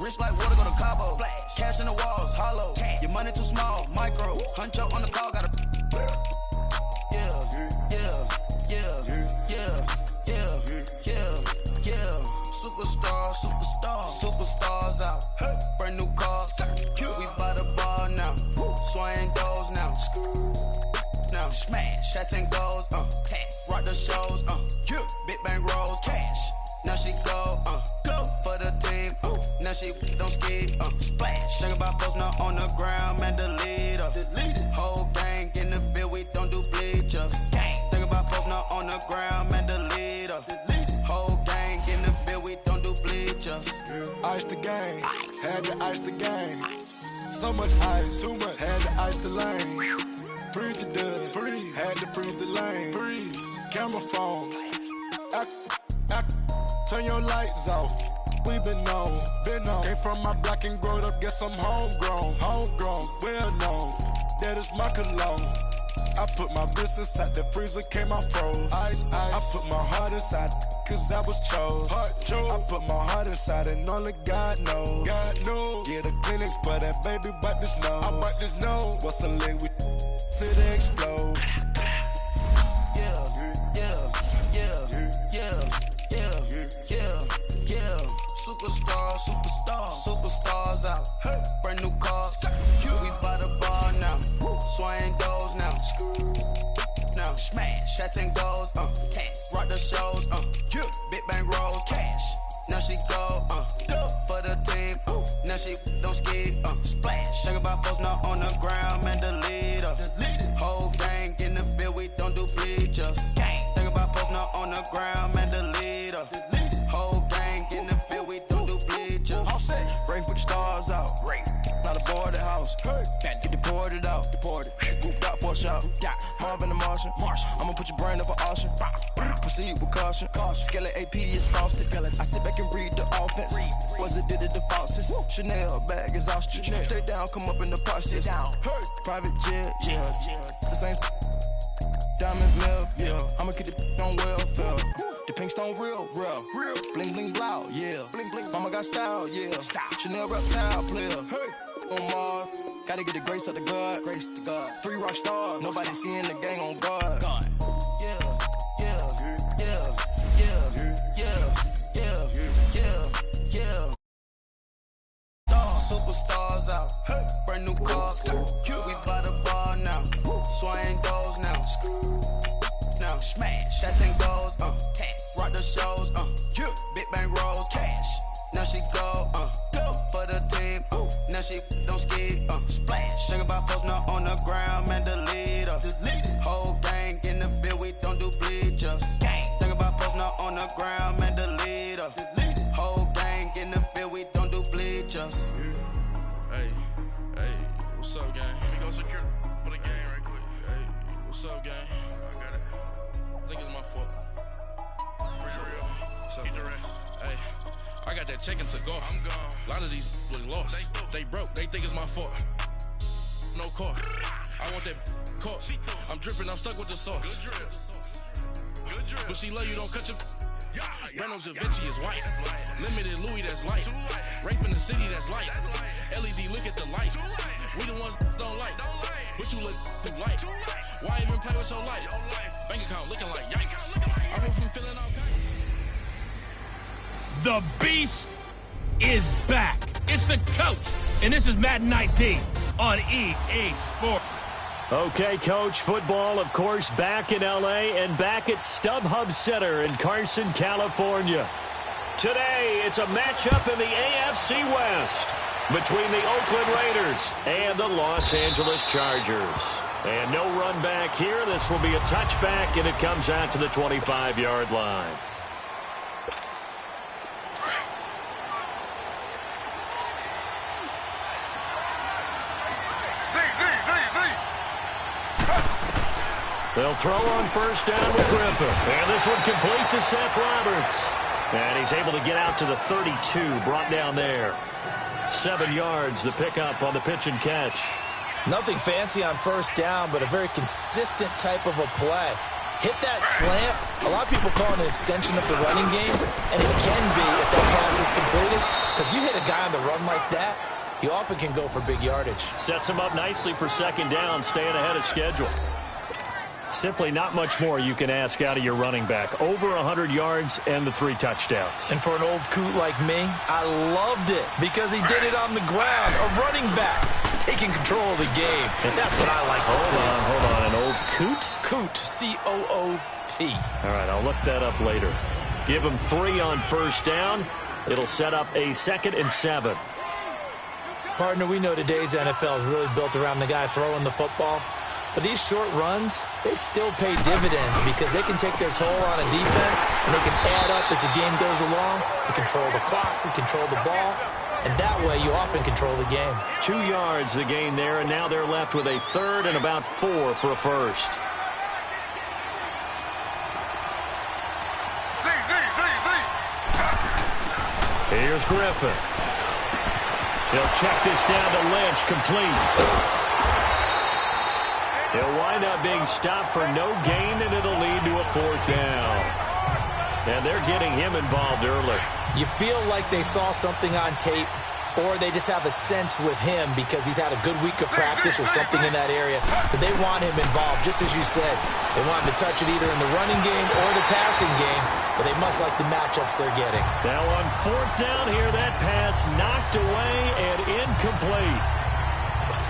Rich like water, go to Cabo. Splash. Cash in the walls, hollow. Cash. Your money too small, micro. Huncho on the call, got a. Yeah, yeah, yeah, yeah, yeah, yeah, yeah. Superstars out. Brand new cars. We by the bar now. Swaying doors now. Now smash, shots and goals. Rock the shows. Big bang rolls. Cash. Now she go. Go for the team. Now she don't ski. Splash. Think about folks not on the ground, man. The leader. Whole gang in the field. We don't do bleachers. Think about folks not on the ground, man. The leader. Whole gang in the field. We don't do bleachers. Ice the game. Had to ice the game. So much ice. Too much. Had to ice the lane. Freeze the dud. Freeze. Had to freeze the lane. Freeze. Camera phone. Turn your lights off. We been on. Came from my block and growed up. Guess I'm homegrown. Well known. That is my cologne. I put my wrist inside the freezer, came out froze. Ice. I put my heart inside, cause I was chose. I put my heart inside and only God knows. Yeah, the clinics, but that baby bite this nose. I bite this nose. What's a leg with till they explode? Yeah. Superstars out. Brand new cars. We by the bar now. Swaying doors now. Now smash, shots and goals. Rock the shows. Big bang rolls. Cash. Now she go. For the team. Now she don't ski. Splash. Think about folks not on the ground, man. The leader. Whole gang in the field. We don't do bleachers. Think about folks not on the ground, man. The leader. Whole gang in the field. We don't do bleachers. Rain put the stars out. Not a boarded house. Get deported out. Moved out for a shot. Marvin the Martian. I'ma put your brain up for auction. Proceed with caution. Skeleton AP is frosted. I sit back and read the offense. Was it did it the faucets? Chanel bag is ostrich. Stay down, come up in the process. Private jet, yeah. The same diamond milk, yeah. I'ma keep the on welfare. The pink stone real. Bling bling blow, yeah. Mama got style, yeah. Chanel reptile player. On Mars, gotta get the grace of the God. 3 rock stars, nobody seeing the gang on guard. Yeah. Superstars out. Brand new cars. We by the bar now. Swaying doors now. Now smash, shots and goals. Rock the shows. Big bang rolls. Cash. Now she go. For the team. Now she don't ski. Splash. Think about folks not on the ground, man. The leader. Whole gang in the field. We don't do bleachers. Think about folks not on the ground, man. The leader. Whole gang in the field. We don't do bleachers. Hey, what's up, gang? Let me go secure for the game right quick. Hey, what's up, gang? I got it. I think it's my fault. Free real. Keep the rest. Hey, I got that check to go. I'm gone. A lot of these was lost. They broke. They think it's my fault. No car. I want that car. I'm dripping. I'm stuck with the sauce. Good drip. But she love you. Don't cut your. Reynolds Da Vinci is white. Limited Louis, that's light. Rape in the city, that's light. LED, look at the lights. We the ones don't like. But you look too light. Why even play with your life? Bank account looking like yikes. I went from feeling all kinds. The Beast is back. It's the coach, and this is Madden 19 on EA Sports. Okay, Coach, football, of course, back in L.A. and back at StubHub Center in Carson, California. Today, it's a matchup in the AFC West between the Oakland Raiders and the Los Angeles Chargers. And no run back here. This will be a touchback, and it comes out to the 25-yard line. They'll throw on first down with Griffin. And this one complete to Seth Roberts. And he's able to get out to the 32, brought down there. 7 yards, the pickup on the pitch and catch. Nothing fancy on first down, but a very consistent type of a play. hit that slant. A lot of people call it an extension of the running game, and it can be if that pass is completed, because you hit a guy on the run like that, you often can go for big yardage. Sets him up nicely for second down, staying ahead of schedule. Simply not much more you can ask out of your running back. Over 100 yards and the 3 touchdowns. And for an old coot like me, I loved it because he did it on the ground. A running back taking control of the game. That's what I like to see. Hold on. An old coot? Coot, C-O-O-T. All right, I'll look that up later. Give him 3 on first down. It'll set up a 2nd and 7. Partner, we know today's NFL is really built around the guy throwing the football. But these short runs, they still pay dividends because they can take their toll on a defense, and they can add up as the game goes along. You control the clock, you control the ball, and that way you often control the game. 2 yards the gain there, and now they're left with a 3rd and about 4 for a first. Here's Griffin. He'll check this down to Lynch, complete. He'll wind up being stopped for no gain, and it'll lead to a 4th down. And they're getting him involved early. You feel like they saw something on tape, or they just have a sense with him because he's had a good week of practice or something in that area. But they want him involved, just as you said. They want him to touch it either in the running game or the passing game, but they must like the matchups they're getting. Now on 4th down here, that pass knocked away and incomplete.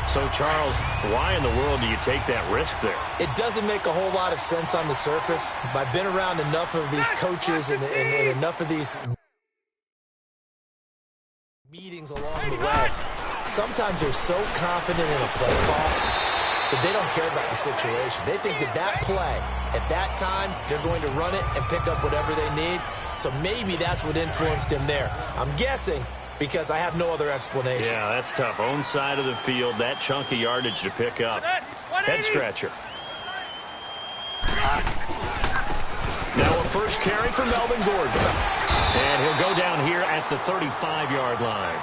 So, Charles, why in the world do you take that risk there? It doesn't make a whole lot of sense on the surface. But I've been around enough of these coaches and enough of these meetings along the way. Sometimes they're so confident in a play call that they don't care about the situation. They think that play, at that time, they're going to run it and pick up whatever they need. So maybe that's what influenced him there. I'm guessing, because I have no other explanation. Yeah, that's tough. Own side of the field, that chunk of yardage to pick up. Head scratcher. Now a first carry for Melvin Gordon. And he'll go down here at the 35-yard line.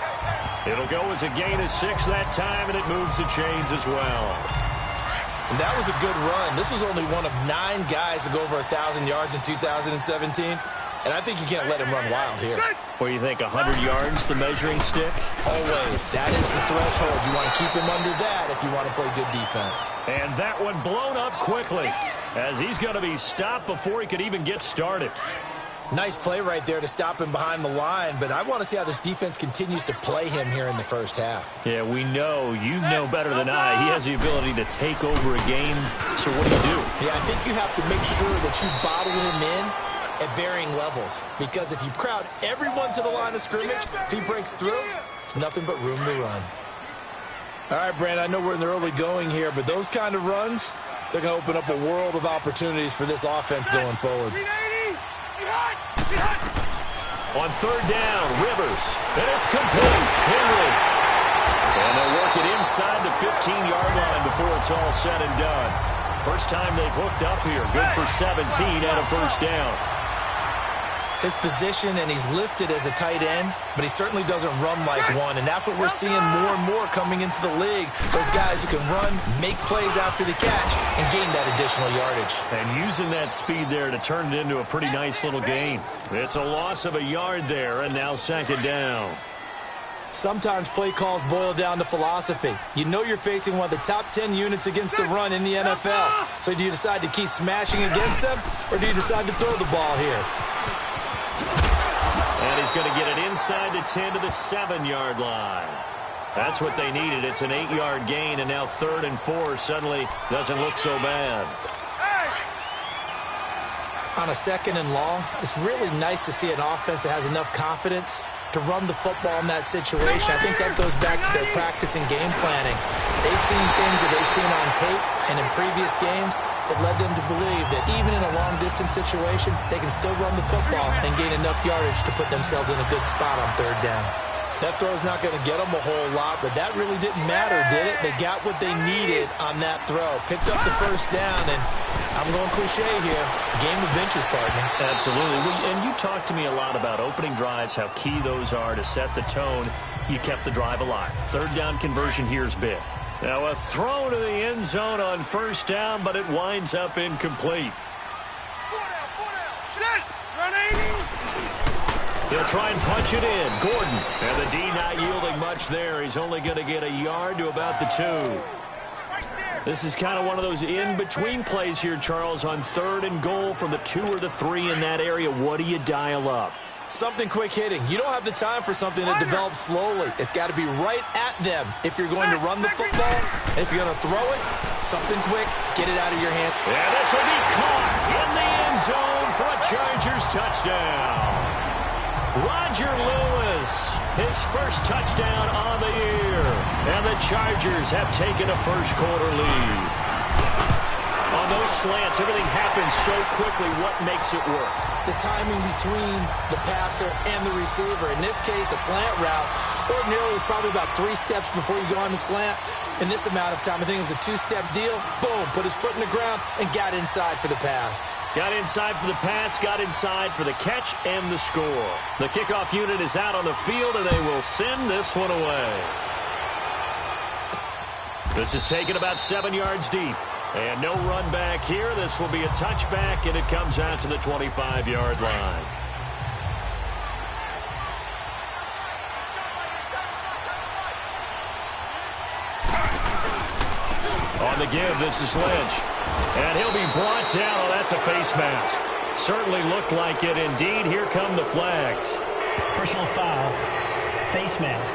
It'll go as a gain of 6 that time, and it moves the chains as well. And that was a good run. This was only one of 9 guys to go over 1,000 yards in 2017. And I think you can't let him run wild here. What do you think, 100 yards, the measuring stick? Always. That is the threshold. You want to keep him under that if you want to play good defense. And that one blown up quickly as he's going to be stopped before he could even get started. Nice play right there to stop him behind the line, but I want to see how this defense continues to play him here in the first half. Yeah, we know. You know better than I. He has the ability to take over a game. So what do? Yeah, I think you have to make sure that you bottle him in at varying levels, because if you crowd everyone to the line of scrimmage, if he breaks through, it's nothing but room to run. All right, Brand, I know we're in the early going here, but those kind of runs, they're going to open up a world of opportunities for this offense going forward. On 3rd down, Rivers, and it's complete. Henry. And they'll work it inside the 15-yard line before it's all said and done. First time they've hooked up here. Good for 17 at a first down. His position, and he's listed as a tight end, but he certainly doesn't run like one, and that's what we're seeing more and more coming into the league. Those guys who can run, make plays after the catch, and gain that additional yardage. And using that speed there to turn it into a pretty nice little gain. It's a loss of a yard there, and now 2nd down. Sometimes play calls boil down to philosophy. You know you're facing one of the top 10 units against the run in the NFL. So do you decide to keep smashing against them, or do you decide to throw the ball here? And he's going to get it inside the 10 to the 7-yard line. That's what they needed. It's an 8-yard gain, and now 3rd and 4 suddenly doesn't look so bad. On a 2nd and long, it's really nice to see an offense that has enough confidence to run the football in that situation. I think that goes back to their practice and game planning. They've seen things that they've seen on tape and in previous games that led them to believe that even in a long-distance situation, they can still run the football and gain enough yardage to put themselves in a good spot on 3rd down. That throw's not going to get them a whole lot, but that really didn't matter, did it? They got what they needed on that throw. Picked up the first down, and I'm going cliche here. Game of inches, partner. Absolutely. And you talked to me a lot about opening drives, how key those are to set the tone. You kept the drive alive. 3rd down conversion here is big. Now a throw to the end zone on 1st down, but it winds up incomplete. He'll try and punch it in. Gordon. And the D not yielding much there. He's only going to get a yard to about the 2. This is kind of one of those in-between plays here, Charles, on 3rd and goal from the 2 or the 3 in that area. What do you dial up? Something quick hitting. You don't have the time for something that develops slowly. It's got to be right at them if you're going to run the football. And if you're going to throw it, something quick, get it out of your hand. And this will be caught in the end zone for a Chargers touchdown. Roger Lewis, his first touchdown on the year. And the Chargers have taken a first-quarter lead. On those slants, everything happens so quickly. What makes it work? The timing between the passer and the receiver. In this case, a slant route. Ordinarily, it's probably about 3 steps before you go on the slant. In this amount of time, I think it was a 2-step deal. Boom, put his foot in the ground and got inside for the pass. Got inside for the pass, got inside for the catch and the score. The kickoff unit is out on the field, and they will send this one away. This is taken about 7 yards deep. And no run back here. This will be a touchback, and it comes out to the 25-yard line. On the give, this is Lynch. And he'll be brought down. Oh, that's a face mask. Certainly looked like it. Indeed, here come the flags. Personal foul, face mask,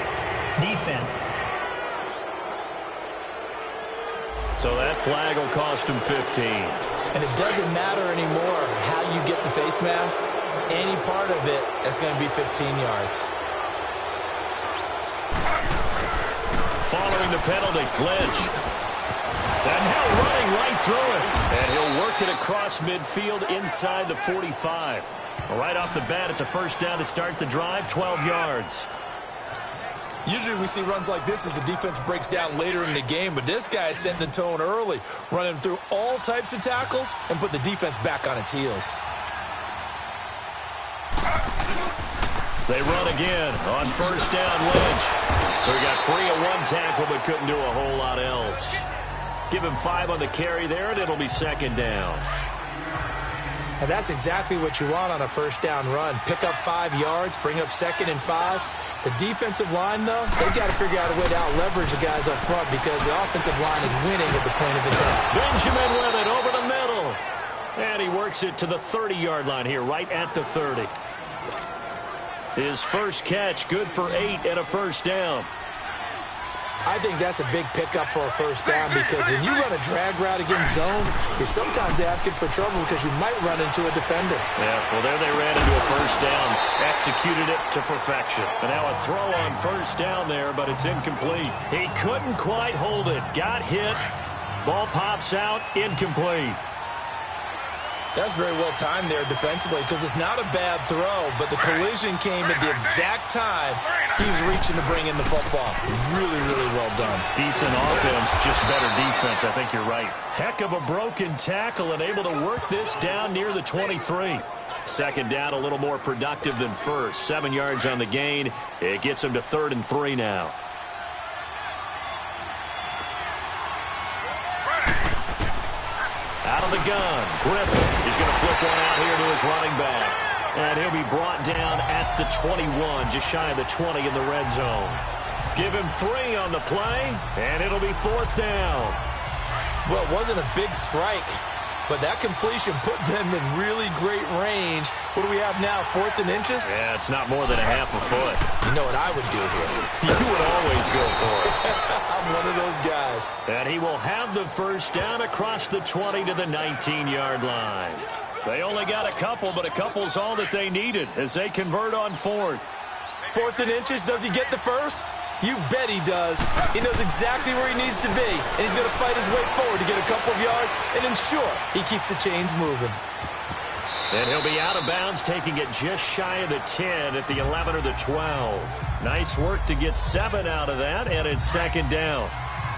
defense. So that flag will cost him 15. And it doesn't matter anymore how you get the face mask. Any part of it is going to be 15 yards. Following the penalty, Lynch. And now running right through it. And he'll work it across midfield inside the 45. Right off the bat, it's a first down to start the drive, 12 yards. Usually we see runs like this as the defense breaks down later in the game, but this guy is setting the tone early, running through all types of tackles and put the defense back on its heels. They run again on first down, Lynch. So he got free of 1 tackle but couldn't do a whole lot else. Give him 5 on the carry there, and it'll be second down. And that's exactly what you want on a first down run. Pick up 5 yards, bring up 2nd and 5. The defensive line, though, they've got to figure out a way to out-leverage the guys up front because the offensive line is winning at the point of attack. Benjamin with it over the middle. And he works it to the 30-yard line here, right at the 30. His first catch, good for 8 and a first down. I think that's a big pickup for a first down because when you run a drag route against zone, you're sometimes asking for trouble because you might run into a defender. Yeah, well, there they ran into a first down, executed it to perfection. And now a throw on first down there, but it's incomplete. He couldn't quite hold it. Got hit. Ball pops out, incomplete. That's very well timed there defensively because it's not a bad throw, but the collision came at the exact time he was reaching to bring in the football. Really, really well done. Decent offense, just better defense. I think you're right. Heck of a broken tackle and able to work this down near the 23. Second down, a little more productive than first. 7 yards on the gain. It gets him to 3rd and 3 now. Out of the gun, Griffin. He's going to flip one out here to his running back. And he'll be brought down at the 21, just shy of the 20 in the red zone. Give him 3 on the play, and it'll be 4th down. Well, it wasn't a big strike, but that completion put them in really great range. What do we have now, 4th and inches? Yeah, it's not more than a half a foot. You know what I would do here? You would always go for it. I'm one of those guys. And he will have the first down across the 20 to the 19-yard line. They only got a couple, but a couple's all that they needed as they convert on 4th. 4th and inches, does he get the first? You bet he does. He knows exactly where he needs to be, and he's going to fight his way forward to get a couple of yards and ensure he keeps the chains moving. And he'll be out of bounds, taking it just shy of the 10 at the 11 or the 12. Nice work to get 7 out of that, and it's second down.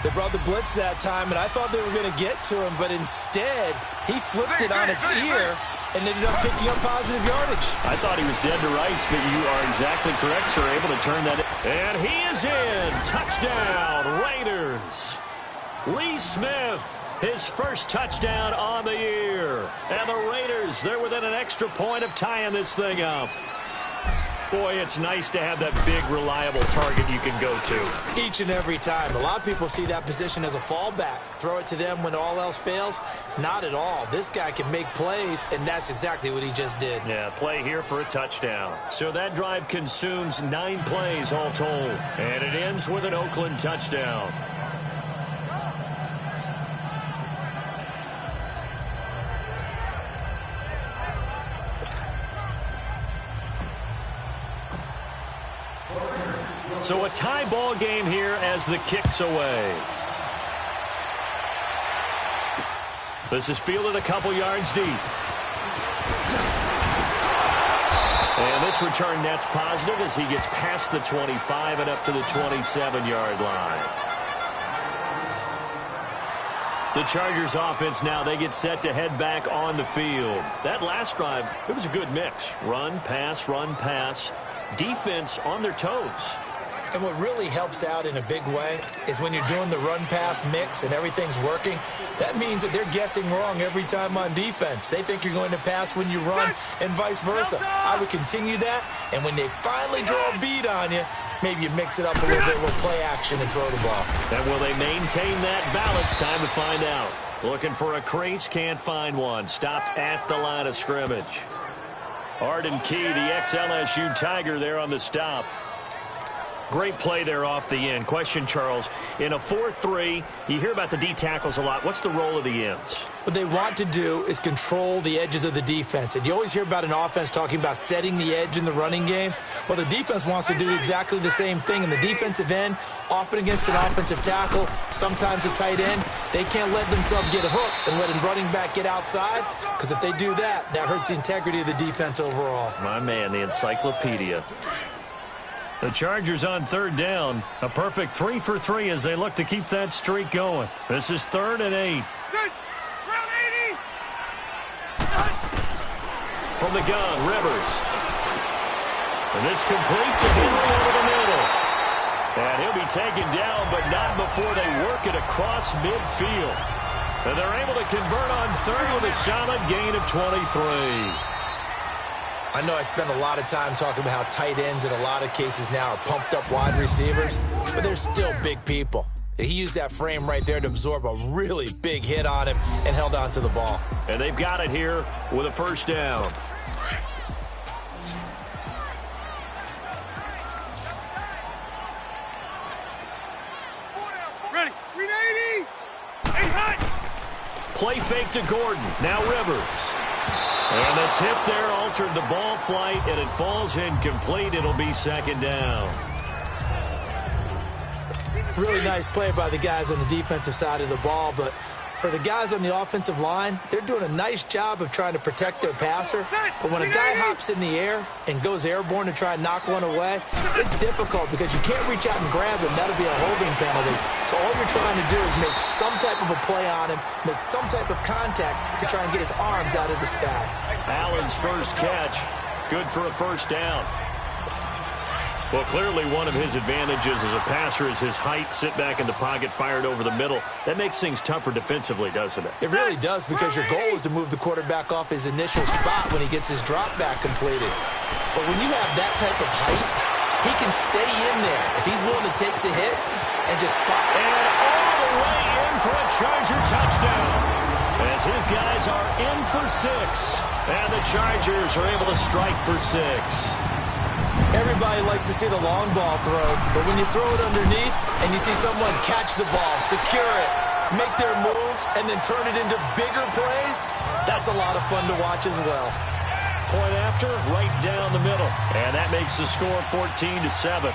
They brought the blitz that time, and I thought they were going to get to him, but instead, he flipped it on its ear and ended up picking up positive yardage. I thought he was dead to rights, but you are exactly correct, sir, able to turn that in. And he is in. Touchdown, Raiders. Lee Smith His first touchdown on the year. And the Raiders, they're within an extra point of tying this thing up. Boy, it's nice to have that big, reliable target you can go to. Each and every time. A lot of people see that position as a fallback. Throw it to them when all else fails. Not at all. This guy can make plays, and that's exactly what he just did. Yeah, play here for a touchdown. So that drive consumes 9 plays all told. And it ends with an Oakland touchdown. So a tie ball game here as the kick's away. This is fielded a couple yards deep. And this return net's positive as he gets past the 25 and up to the 27-yard line. The Chargers offense now, they get set to head back on the field. That last drive, it was a good mix. Run, pass, defense on their toes. And what really helps out in a big way is when you're doing the run-pass mix and everything's working, that means that they're guessing wrong every time on defense. They think you're going to pass when you run and vice versa. I would continue that, and when they finally draw a beat on you, maybe you mix it up a little bit with play action and throw the ball. And will they maintain that balance? Time to find out. Looking for a crease, can't find one. Stopped at the line of scrimmage. Arden Key, the ex-LSU Tiger there on the stop. Great play there off the end. Question, Charles, in a 4-3, you hear about the D tackles a lot. What's the role of the ends? What they want to do is control the edges of the defense. And you always hear about an offense talking about setting the edge in the running game. Well, the defense wants to do exactly the same thing. And the defensive end, often against an offensive tackle, sometimes a tight end, they can't let themselves get hooked and let a running back get outside. Because if they do that, that hurts the integrity of the defense overall. My man, the encyclopedia. The Chargers on third down. A perfect 3 for 3 as they look to keep that streak going. This is 3rd and 8. From the gun, Rivers. And this completes again over the middle. And he'll be taken down, but not before they work it across midfield. And they're able to convert on 3rd with a solid gain of 23. I know I spend a lot of time talking about how tight ends in a lot of cases now are pumped up wide receivers, but they're still big people. He used that frame right there to absorb a really big hit on him and held on to the ball. And they've got it here with a first down. Ready. 380. Hey, hot. Play fake to Gordon. Now Rivers. And the tip there altered the ball flight, and it falls incomplete. It'll be 2nd down. Really nice play by the guys on the defensive side of the ball, but for the guys on the offensive line, they're doing a nice job of trying to protect their passer. But when a guy hops in the air and goes airborne to try and knock one away, it's difficult because you can't reach out and grab him. That'll be a holding penalty. So all you're trying to do is make some type of a play on him, make some type of contact to try and get his arms out of the sky. Allen's first catch, good for a first down. Well, clearly one of his advantages as a passer is his height, sit back in the pocket, fired over the middle. That makes things tougher defensively, doesn't it? It really does, because your goal is to move the quarterback off his initial spot when he gets his drop back completed. But when you have that type of height, he can stay in there if he's willing to take the hits and just fire. And all the way in for a Charger touchdown, as his guys are in for 6. And the Chargers are able to strike for 6. Everybody likes to see the long ball throw, but when you throw it underneath and you see someone catch the ball, secure it, make their moves, and then turn it into bigger plays, that's a lot of fun to watch as well. Point after, right down the middle. And that makes the score 14-7.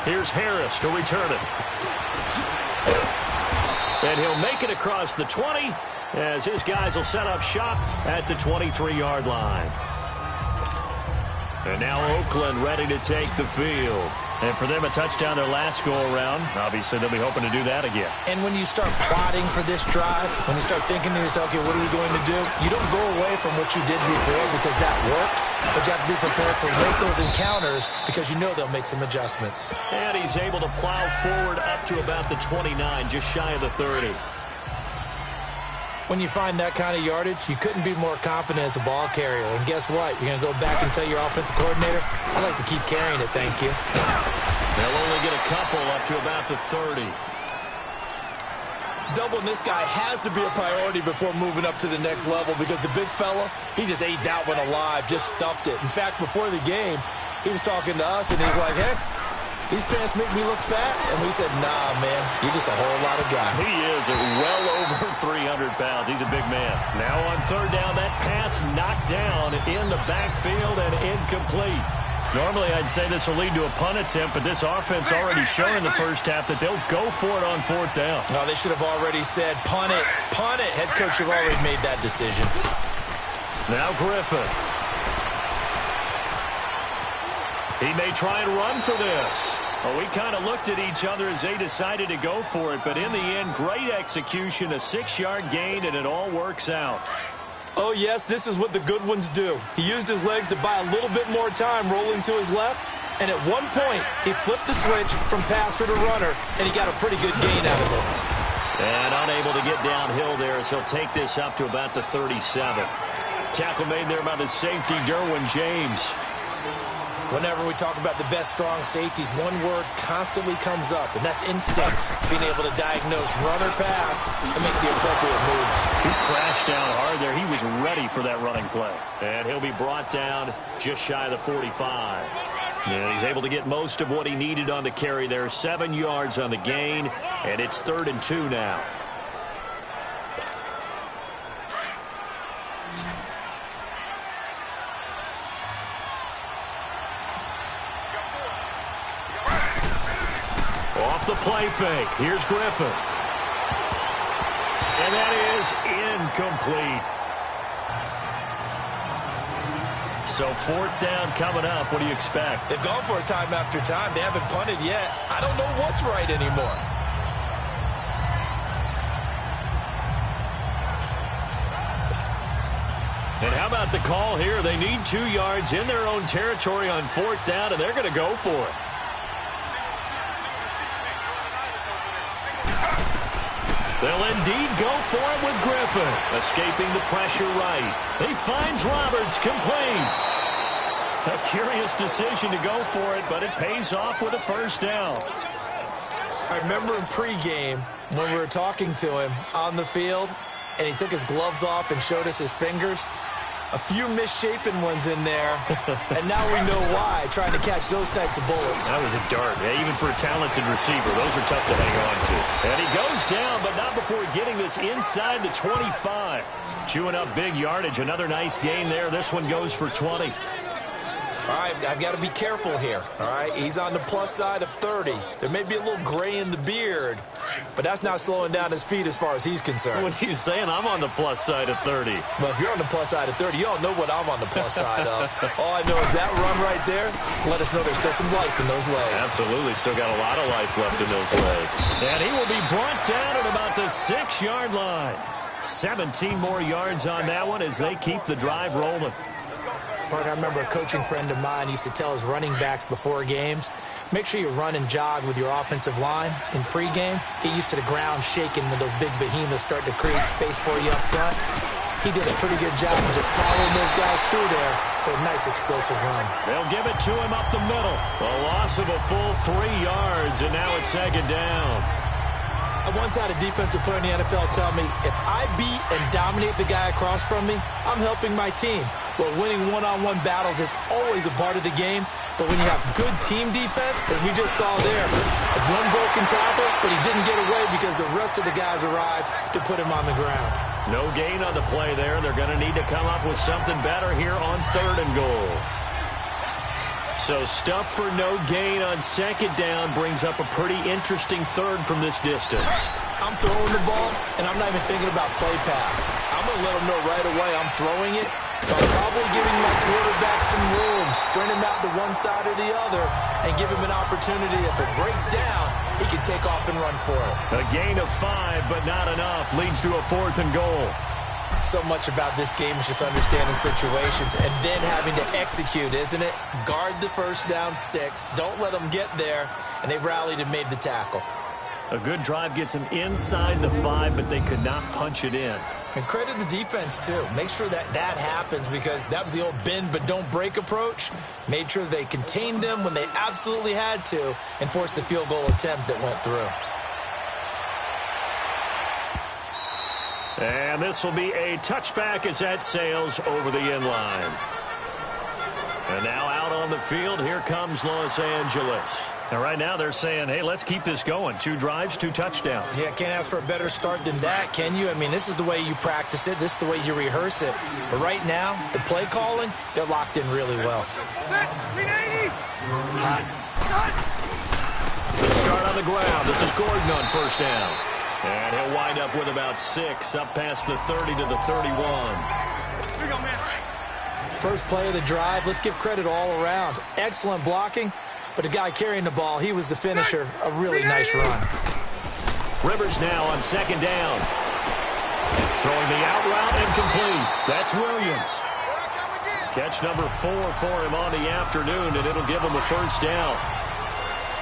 Here's Harris to return it. And he'll make it across the 20 as his guys will set up shop at the 23-yard line. And now Oakland ready to take the field. And for them, a touchdown their last go-around. Obviously, they'll be hoping to do that again. And when you start plotting for this drive, when you start thinking to yourself, okay, what are we going to do? You don't go away from what you did before because that worked, but you have to be prepared for wrinkles and counters because you know they'll make some adjustments. And he's able to plow forward up to about the 29, just shy of the 30. When you find that kind of yardage, you couldn't be more confident as a ball carrier. And guess what? You're going to go back and tell your offensive coordinator, I'd like to keep carrying it, thank you. They'll only get a couple up to about the 30. Doubling this guy has to be a priority before moving up to the next level because the big fella, he just ate that one alive, just stuffed it. In fact, before the game, he was talking to us, and he's like, hey, these pants make me look fat. And we said, nah, man, you're just a whole lot of guy. He is well over 300 pounds. He's a big man. Now on third down, that pass knocked down in the backfield and incomplete. Normally, I'd say this will lead to a punt attempt, but this offense already shown in the first half that they'll go for it on fourth down. No, they should have already said, punt it, punt it. Head coach should have already made that decision. Now Griffin. He may try and run for this. Well, we kind of looked at each other as they decided to go for it, but in the end, great execution, a 6-yard gain, and it all works out. Oh, yes, this is what the good ones do. He used his legs to buy a little bit more time rolling to his left, and at one point, he flipped the switch from passer to runner, and he got a pretty good gain out of it. And unable to get downhill there as he'll take this up to about the 37. Tackle made there by the safety, Derwin James. Whenever we talk about the best strong safeties, one word constantly comes up, and that's instincts. Being able to diagnose run or pass and make the appropriate moves. He crashed down hard there. He was ready for that running play. And he'll be brought down just shy of the 45. And he's able to get most of what he needed on the carry there. 7 yards on the gain, and it's 3rd and 2 now. Off the play fake. Here's Griffin. And that is incomplete. So 4th down coming up. What do you expect? They've gone for it time after time. They haven't punted yet. I don't know what's right anymore. And how about the call here? They need 2 yards in their own territory on 4th down, and they're going to go for it. They'll indeed go for it with Griffin. Escaping the pressure right. He finds Roberts complete. A curious decision to go for it, but it pays off with a 1st down. I remember in pregame when we were talking to him on the field, and he took his gloves off and showed us his fingers. A few misshapen ones in there, and now we know why, trying to catch those types of bullets. That was a dart. Yeah, even for a talented receiver, those are tough to hang on to. And he goes down, but not before getting this inside the 25. Chewing up big yardage. Another nice gain there. This one goes for 20. All right, I've got to be careful here, all right? He's on the plus side of 30. There may be a little gray in the beard, but that's not slowing down his speed as far as he's concerned. What he's saying, I'm on the plus side of 30. Well, if you're on the plus side of 30, you don't know what I'm on the plus side of. All I know is that run right there, let us know there's still some life in those legs. Absolutely, still got a lot of life left in those legs. And he will be brought down at about the 6-yard line. 17 more yards on that one as they keep the drive rolling. I remember a coaching friend of mine used to tell his running backs before games, make sure you run and jog with your offensive line in pregame. Get used to the ground shaking when those big behemoths start to create space for you up front. He did a pretty good job of just following those guys through there for a nice explosive run. They'll give it to him up the middle. A loss of a full 3 yards, and now it's 2nd down. I once had a defensive player in the NFL tell me, if I beat and dominate the guy across from me, I'm helping my team. Well, winning one-on-one battles is always a part of the game, but when you have good team defense, as we just saw there, one broken tackle, but he didn't get away because the rest of the guys arrived to put him on the ground. No gain on the play there. They're going to need to come up with something better here on 3rd and goal. So stuff for no gain on 2nd down brings up a pretty interesting 3rd from this distance. I'm throwing the ball, and I'm not even thinking about play pass. I'm going to let them know right away I'm throwing it Probably giving my quarterback some room, sprint him out to one side or the other, and give him an opportunity. If it breaks down, he can take off and run for it. A gain of 5, but not enough. Leads to a 4th and goal. So much about this game is just understanding situations and then having to execute, isn't it? Guard the first down sticks. Don't let them get there. And they rallied and made the tackle. A good drive gets them inside the 5, but they could not punch it in. And credit the defense, too. Make sure that happens, because that was the old bend but don't break approach. Made sure they contained them when they absolutely had to and forced the field goal attempt that went through. And this will be a touchback as that sails over the inline. And now out on the field, here comes Los Angeles. And right now they're saying, hey, let's keep this going. 2 drives, 2 touchdowns. Yeah, can't ask for a better start than that, can you? I mean, this is the way you practice it. This is the way you rehearse it. But right now, the play calling, they're locked in really well. The start on the ground. This is Gordon on first down. And he'll wind up with about 6, up past the 30 to the 31. Here we go, man. First play of the drive, let's give credit all around. Excellent blocking, but the guy carrying the ball, he was the finisher. A really nice run. Rivers now on second down. Throwing the out route incomplete. That's Williams. Catch number 4 for him on the afternoon, and it'll give him a first down.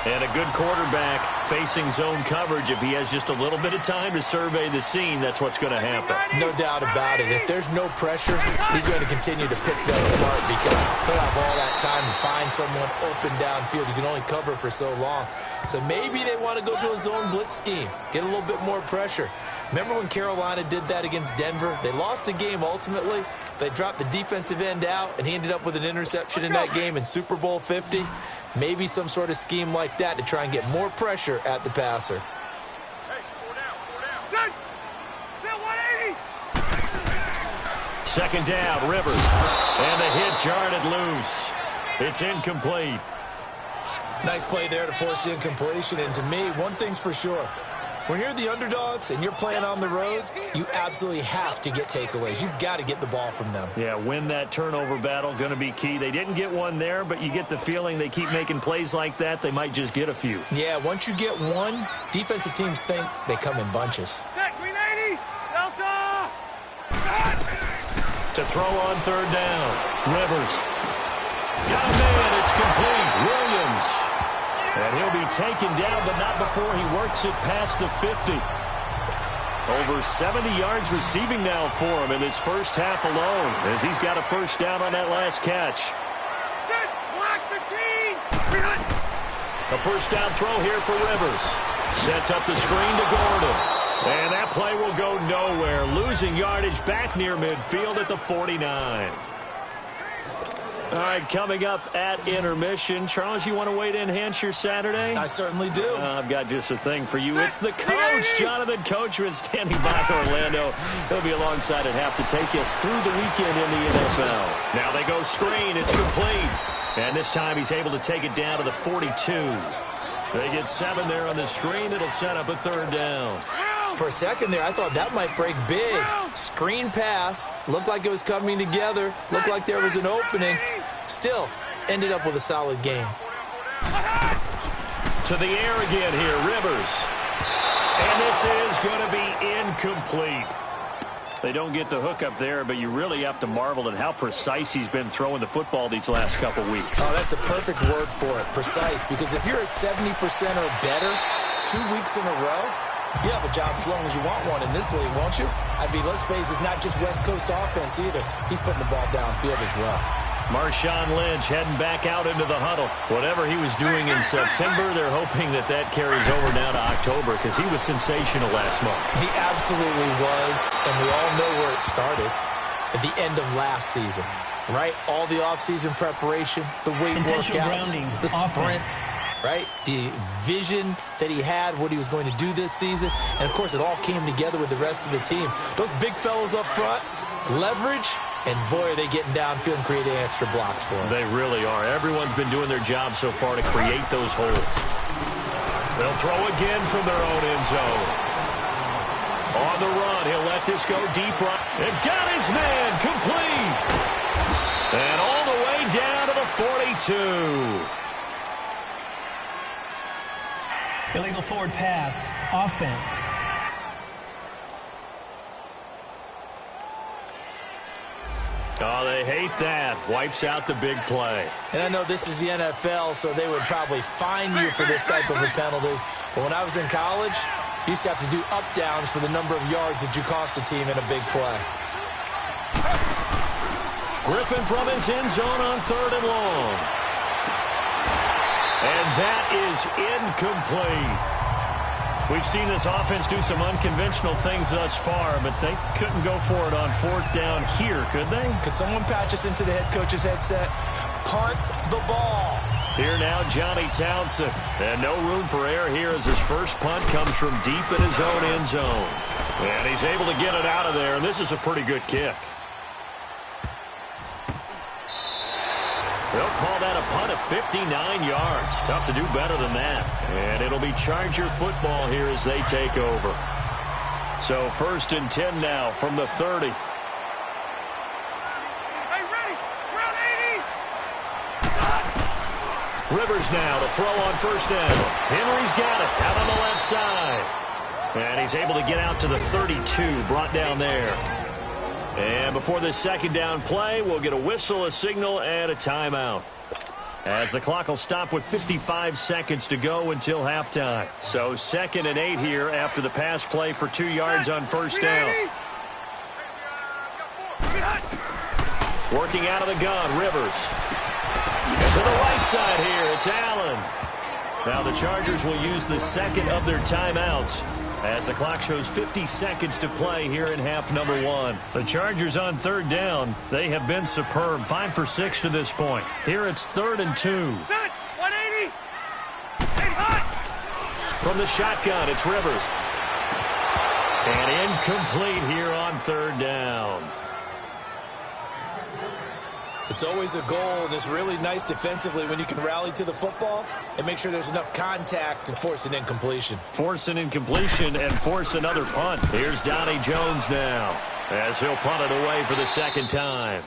And a good quarterback facing zone coverage. If he has just a little bit of time to survey the scene, that's what's going to happen. No doubt about it. If there's no pressure, he's going to continue to pick them apart, because he'll have all that time to find someone open downfield. You can only cover for so long. So maybe they want to go to a zone blitz scheme, get a little bit more pressure. Remember when Carolina did that against Denver? They lost the game ultimately. They dropped the defensive end out, and he ended up with an interception in that game in Super Bowl 50. Maybe some sort of scheme like that to try and get more pressure at the passer. Hey, 4 down. Set. Set 180. Second down, Rivers. And the hit jarred it loose. It's incomplete. Nice play there to force the incompletion. And to me, one thing's for sure. When you're the underdogs and you're playing on the road, you absolutely have to get takeaways. You've got to get the ball from them. Yeah, win that turnover battle, going to be key. They didn't get one there, but you get the feeling they keep making plays like that, they might just get a few. Yeah, once you get one, defensive teams think they come in bunches. Green 80. Delta. To throw on third down, Rivers. Got a man, it's complete. Williams. And he'll be taken down, but not before he works it past the 50. Over 70 yards receiving now for him in his first half alone, as he's got a first down on that last catch. Set. Black 15. A first down throw here for Rivers. Sets up the screen to Gordon. And that play will go nowhere. Losing yardage back near midfield at the 49. All right, coming up at intermission. Charles, you want to wait to enhance your Saturday? I certainly do. I've got just a thing for you. It's the coach, Jonathan Coachman, standing by Orlando. He'll be alongside at half to take us through the weekend in the NFL. Now they go screen. It's complete. And this time he's able to take it down to the 42. They get 7 there on the screen. It'll set up a third down. For a second there, I thought that might break big. Screen pass. Looked like it was coming together. Looked like there was an opening. Still, ended up with a solid game. To the air again here, Rivers. And this is going to be incomplete. They don't get the hook up there, but you really have to marvel at how precise he's been throwing the football these last couple weeks. Oh, that's the perfect word for it, precise. Because if you're at 70% or better 2 weeks in a row, you have a job as long as you want one in this league, won't you? I mean, let's face it, it's not just West Coast offense either. He's putting the ball downfield as well. Marshawn Lynch heading back out into the huddle. Whatever he was doing in September, they're hoping that carries over now to October, because he was sensational last month. He absolutely was, and we all know where it started at the end of last season, right? All the offseason preparation, the weight workouts, the sprints, right? The vision that he had, what he was going to do this season, and of course it all came together with the rest of the team. Those big fellas up front, leverage, and boy, are they getting downfield and creating extra blocks for him. They really are. Everyone's been doing their job so far to create those holes. They'll throw again from their own end zone. On the run, he'll let this go deep right. And got his man complete. 32. Illegal forward pass. Offense. Oh, they hate that. Wipes out the big play. And I know this is the NFL, so they would probably fine you for this type of a penalty. But when I was in college, you used to have to do up-downs for the number of yards that you cost a team in a big play. Griffin from his end zone on 3rd and long. And that is incomplete. We've seen this offense do some unconventional things thus far, but they couldn't go for it on 4th down here, could they? Could someone patch us into the head coach's headset? Punt the ball. Here now, Johnny Townsend. And no room for error here as his first punt comes from deep in his own end zone. And he's able to get it out of there, and this is a pretty good kick. They'll call that a punt of 59 yards. Tough to do better than that. And it'll be Charger football here as they take over. So 1st and 10 now from the 30. Hey, ready? Round 80. Rivers now to throw on 1st down. Henry's got it out on the left side. And he's able to get out to the 32, brought down there. And before this 2nd down play, we'll get a whistle, a signal, and a timeout. As the clock will stop with 55 seconds to go until halftime. So 2nd and 8 here after the pass play for 2 yards on 1st down. Working out of the gun, Rivers. And to the right side here, it's Allen. Now the Chargers will use the 2nd of their timeouts as the clock shows 50 seconds to play here in half number 1. The Chargers on 3rd down. They have been superb. 5 for 6 to this point. Here it's 3rd and 2. Set. 180. Hey, hot. From the shotgun, it's Rivers. And incomplete here on 3rd down. It's always a goal, and it's really nice defensively when you can rally to the football and make sure there's enough contact and force an incompletion. Force an incompletion and force another punt. Here's Donnie Jones now as he'll punt it away for the 2nd time.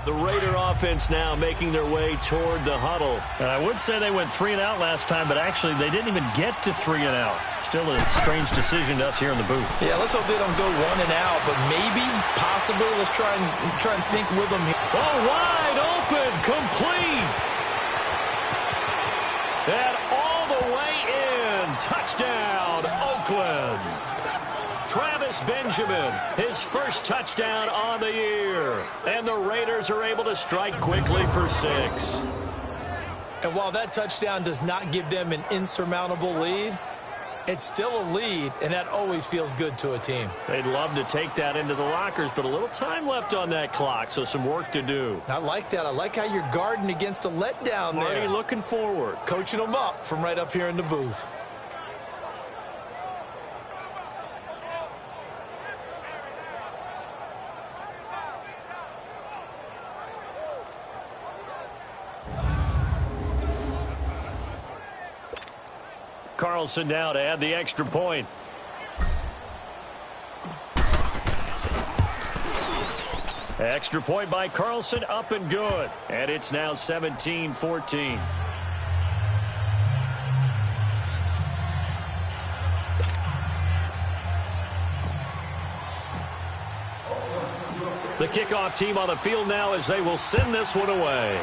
The Raider offense now making their way toward the huddle. I would say they went 3 and out last time, but actually they didn't even get to 3 and out. Still a strange decision to us here in the booth. Yeah, let's hope they don't go 1 and out, but maybe, possibly, let's try and think with them here. Oh, wide open, complete. And all the way in. Touchdown, Oakland. Travis Benjamin, his first touchdown on the year. And the Raiders are able to strike quickly for 6. And while that touchdown does not give them an insurmountable lead, it's still a lead, and that always feels good to a team. They'd love to take that into the lockers, but a little time left on that clock, so some work to do. I like that. I like how you're guarding against a letdown there. Already looking forward. Coaching them up from right up here in the booth. Carlson now to add the extra point. Extra point by Carlson, up and good. And it's now 17-14. The kickoff team on the field now as they will send this one away.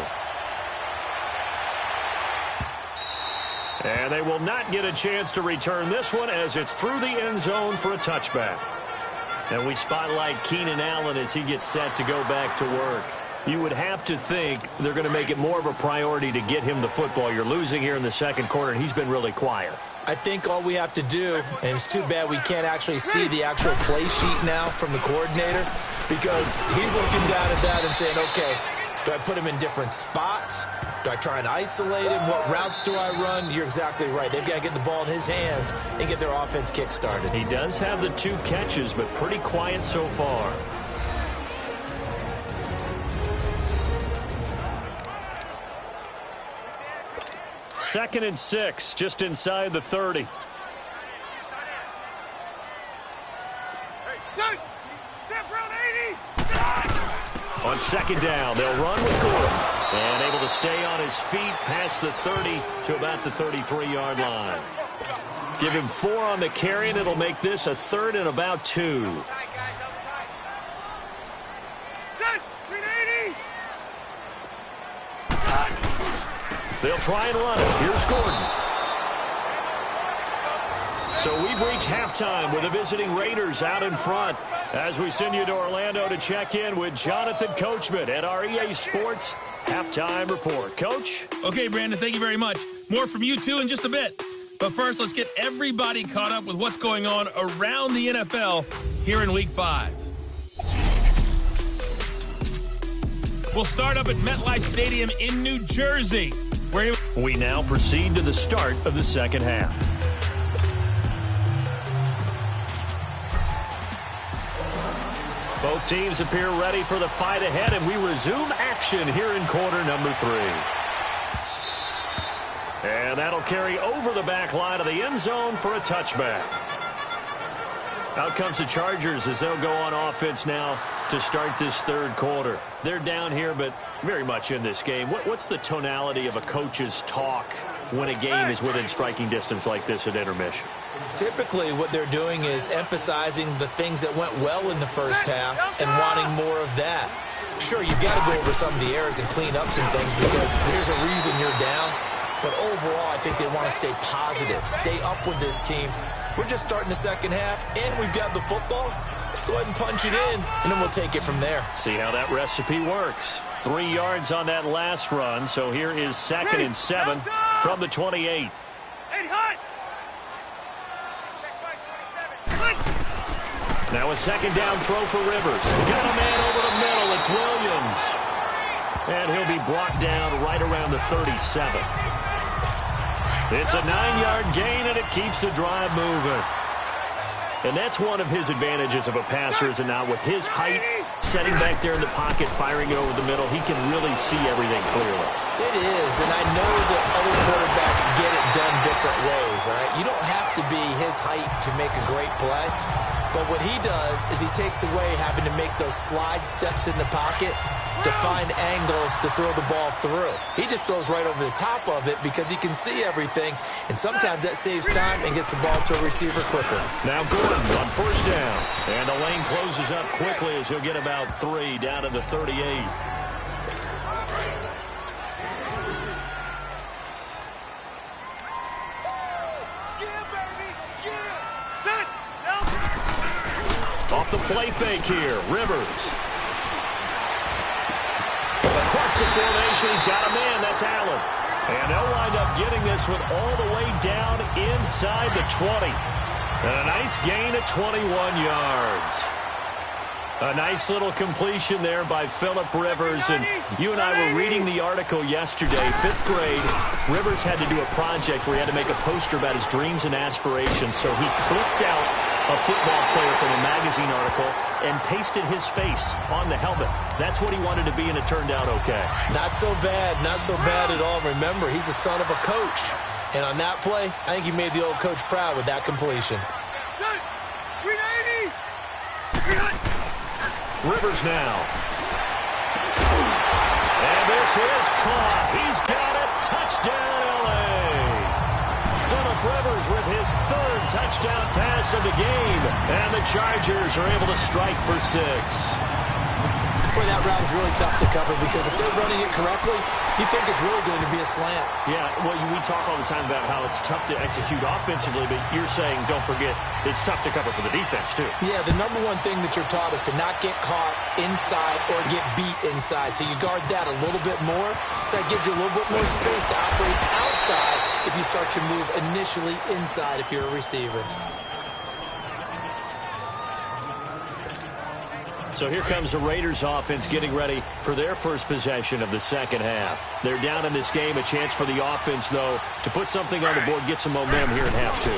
And they will not get a chance to return this one as it's through the end zone for a touchback. And we spotlight Keenan Allen as he gets set to go back to work. You would have to think they're going to make it more of a priority to get him the football. You're losing here in the 2nd quarter, and he's been really quiet. I think all we have to do, and it's too bad we can't actually see the actual play sheet now from the coordinator, because he's looking down at that and saying, okay, do I put him in different spots? Do I try and isolate him? What routes do I run? You're exactly right. They've got to get the ball in his hands and get their offense kick-started. He does have the 2 catches, but pretty quiet so far. Second and 6, just inside the 30. Hey, son! Step around 80! On second down, they'll run with Gordon. And able to stay on his feet past the 30 to about the 33-yard line. Give him 4 on the carry, and it'll make this a 3rd and about 2. They'll try and run it. Here's Gordon. So we've reached halftime with the visiting Raiders out in front as we send you to Orlando to check in with Jonathan Coachman at our EA Sports Halftime Report. Coach? Okay, Brandon, thank you very much. More from you, too, in just a bit. But first, let's get everybody caught up with what's going on around the NFL here in Week 5. We'll start up at MetLife Stadium in New Jersey, where we now proceed to the start of the second half. Both teams appear ready for the fight ahead, and we resume action here in quarter number 3. And that'll carry over the back line of the end zone for a touchback. Out comes the Chargers as they'll go on offense now to start this third quarter. They're down here, but very much in this game. What's the tonality of a coach's talk when a game is within striking distance like this at intermission? Typically, what they're doing is emphasizing the things that went well in the first half and wanting more of that. Sure, you've got to go over some of the errors and clean up some things because there's a reason you're down. But overall, I think they want to stay positive, stay up with this team. We're just starting the second half, and we've got the football. Let's go ahead and punch it in, and then we'll take it from there. See how that recipe works. 3 yards on that last run, so here is 2nd and 7 from the 28. Now a second down throw for Rivers. Got a man over the middle. It's Williams. And he'll be brought down right around the 37. It's a 9-yard gain, and it keeps the drive moving. And that's one of his advantages of a passer, is it not? With his height, setting back there in the pocket, firing it over the middle, he can really see everything clearly. It is, and I know that other quarterbacks get it done different ways, all right? You don't have to be his height to make a great play. But what he does is he takes away having to make those slide steps in the pocket to find angles to throw the ball through. He just throws right over the top of it because he can see everything, and sometimes that saves time and gets the ball to a receiver quicker. Now Gordon on first down, and the lane closes up quickly as he'll get about 3 down to the 38. Off the play fake here, Rivers. Across the formation, he's got a man. That's Allen. And they'll wind up getting this one all the way down inside the 20. And a nice gain of 21 yards. A nice little completion there by Phillip Rivers. And you and I were reading the article yesterday, 5th grade. Rivers had to do a project where he had to make a poster about his dreams and aspirations. So he clipped out a football player from a magazine article and pasted his face on the helmet. That's what he wanted to be, and it turned out okay. Not so bad at all. Remember, he's the son of a coach. And on that play, I think he made the old coach proud with that completion. Rivers now. And this is caught. He's got it. Touchdown, L.A. Phillip Rivers with his 3rd touchdown pass of the game. And the Chargers are able to strike for 6. Boy, that route is really tough to cover because if they're running it correctly, you think it's really going to be a slant. Yeah, well, we talk all the time about how it's tough to execute offensively, but you're saying, don't forget, it's tough to cover for the defense, too. Yeah, the number one thing that you're taught is to not get caught inside or get beat inside. So you guard that a little bit more. So that gives you a little bit more space to operate outside if you start your move initially inside if you're a receiver. So here comes the Raiders offense getting ready for their first possession of the second half. They're down in this game. A chance for the offense, though, to put something on the board, get some momentum here in half 2.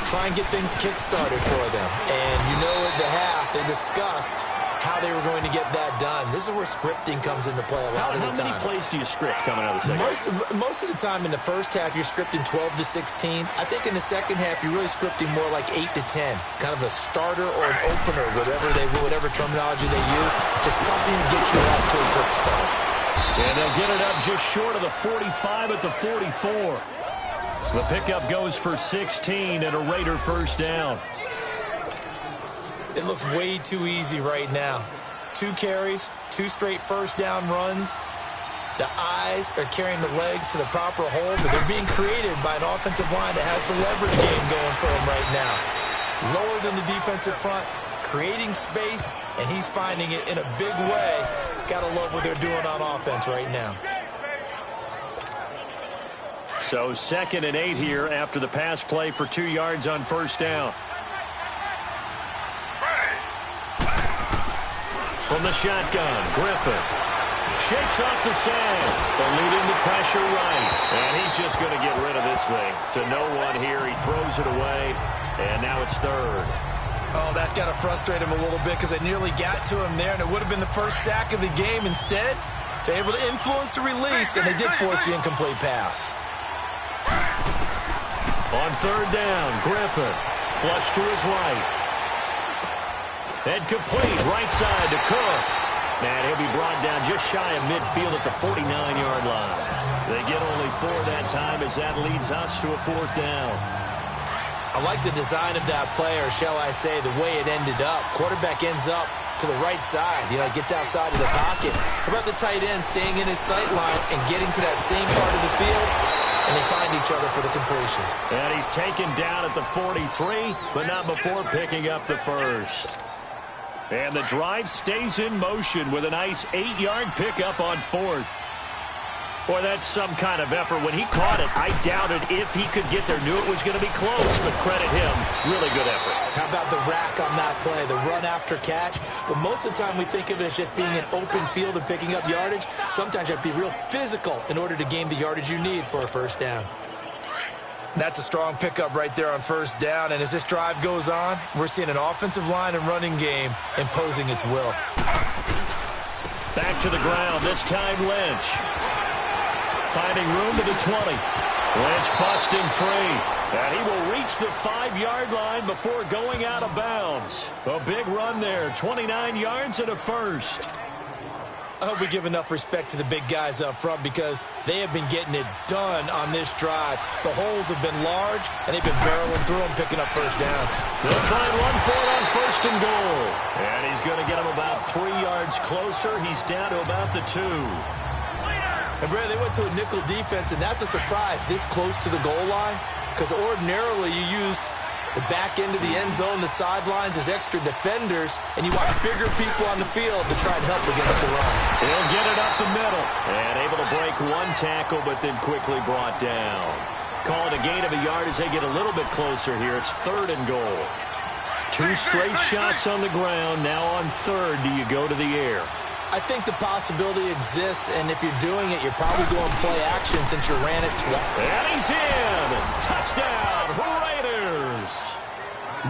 Try and get things kick-started for them. And you know at the half, they discussed how they were going to get that done. This is where scripting comes into play a lot of the time. How many plays do you script coming out of the second? Most of the time in the first half, you're scripting 12 to 16. I think in the second half, you're really scripting more like 8 to 10. Kind of a starter or an opener, whatever terminology they use. Just something to get you off to a quick start. And they'll get it up just short of the 45 at the 44. The pickup goes for 16 and a Raider first down. It looks way too easy right now. 2 carries, 2 straight first down runs. The eyes are carrying the legs to the proper hole, but they're being created by an offensive line that has the leverage game going for them right now. Lower than the defensive front, creating space, and he's finding it in a big way. Gotta love what they're doing on offense right now. So 2nd and 8 here after the pass play for 2 yards on first down. From the shotgun, Griffin shakes off the sand. They're leading the pressure right. And he's just going to get rid of this thing. To no one here. He throws it away. And now it's 3rd. Oh, that's got to frustrate him a little bit because they nearly got to him there, and it would have been the first sack of the game. Instead, they're able to influence the release, and they did force the incomplete pass. On 3rd down, Griffin flush to his right. And complete, right side to Cook. And he'll be brought down just shy of midfield at the 49-yard line. They get only 4 that time as that leads us to a 4th down. I like the design of that play, or shall I say the way it ended up. Quarterback ends up to the right side. Gets outside of the pocket. How about the tight end staying in his sight line and getting to that same part of the field? And they find each other for the completion. And he's taken down at the 43, but not before picking up the first. And the drive stays in motion with a nice 8-yard pickup on 4th. Boy, that's some kind of effort. When he caught it, I doubted if he could get there. Knew it was going to be close, but credit him. Really good effort. How about the rack on that play, the run after catch? But most of the time we think of it as just being an open field and picking up yardage. Sometimes you have to be real physical in order to gain the yardage you need for a first down. That's a strong pickup right there on first down. And as this drive goes on, we're seeing an offensive line and running game imposing its will. Back to the ground, this time Lynch. Finding room to the 20. Lynch busting free. And he will reach the 5-yard line before going out of bounds. A big run there, 29 yards and a first. I hope we give enough respect to the big guys up front because they have been getting it done on this drive. The holes have been large, and they've been barreling through them, picking up first downs. They'll try and run for it on 1st and goal. And he's going to get him about 3 yards closer. He's down to about the 2. And, Brad, they went to a nickel defense, and that's a surprise this close to the goal line because ordinarily you use the back end of the end zone, the sidelines as extra defenders, and you want bigger people on the field to try and help against the run. He'll get it up the middle. And able to break 1 tackle, but then quickly brought down. Call it a gain of a yard as they get a little bit closer here. It's 3rd and goal. 2 straight shots on the ground. Now on 3rd, do you go to the air? I think the possibility exists, and if you're doing it, you're probably going play action since you ran it twice. And he's in! Touchdown, Raiders!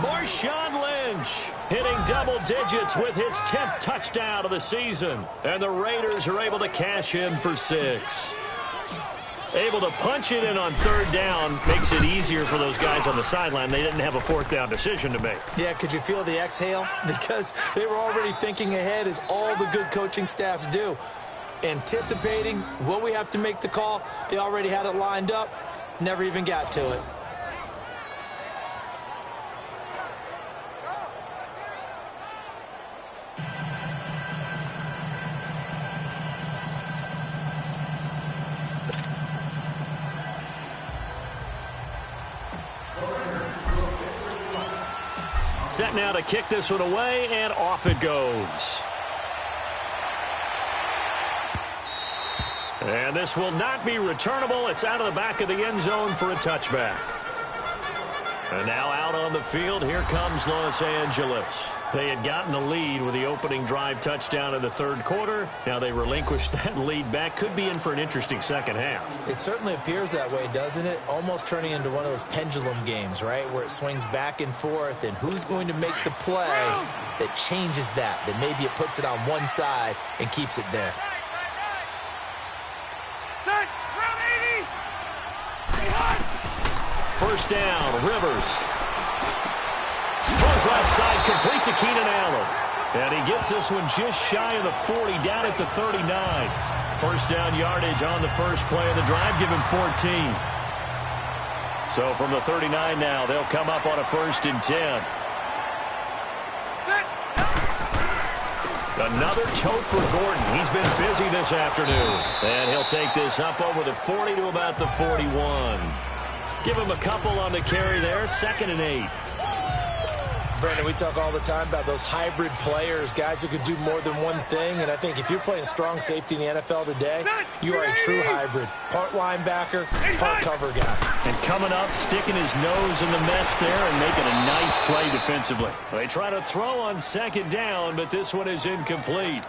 Marshawn Lynch hitting double digits with his 10th touchdown of the season. And the Raiders are able to cash in for 6. Able to punch it in on 3rd down makes it easier for those guys on the sideline. They didn't have a 4th down decision to make. Yeah, could you feel the exhale? Because they were already thinking ahead, as all the good coaching staffs do. Anticipating what we have to make the call. They already had it lined up. Never even got to it. Set now to kick this one away, and off it goes. And this will not be returnable. It's out of the back of the end zone for a touchback. And now out on the field, here comes Los Angeles. They had gotten the lead with the opening drive touchdown in the third quarter. Now they relinquished that lead back. Could be in for an interesting second half. It certainly appears that way, doesn't it? Almost turning into one of those pendulum games, right, where it swings back and forth, and who's going to make the play that changes that maybe it puts it on one side and keeps it there. First down, Rivers. Throws left side, complete to Keenan Allen. And he gets this one just shy of the 40, down at the 39. First down yardage on the first play of the drive, give him 14. So from the 39 now, they'll come up on a 1st and 10. Another tote for Gordon. He's been busy this afternoon. And he'll take this up over the 40 to about the 41. Give him a couple on the carry there. 2nd and 8. Brandon, we talk all the time about those hybrid players, guys who could do more than one thing. And I think if you're playing strong safety in the NFL today, you are a true hybrid. Part linebacker, part cover guy. And coming up, sticking his nose in the mess there and making a nice play defensively. They try to throw on 2nd down, but this one is incomplete.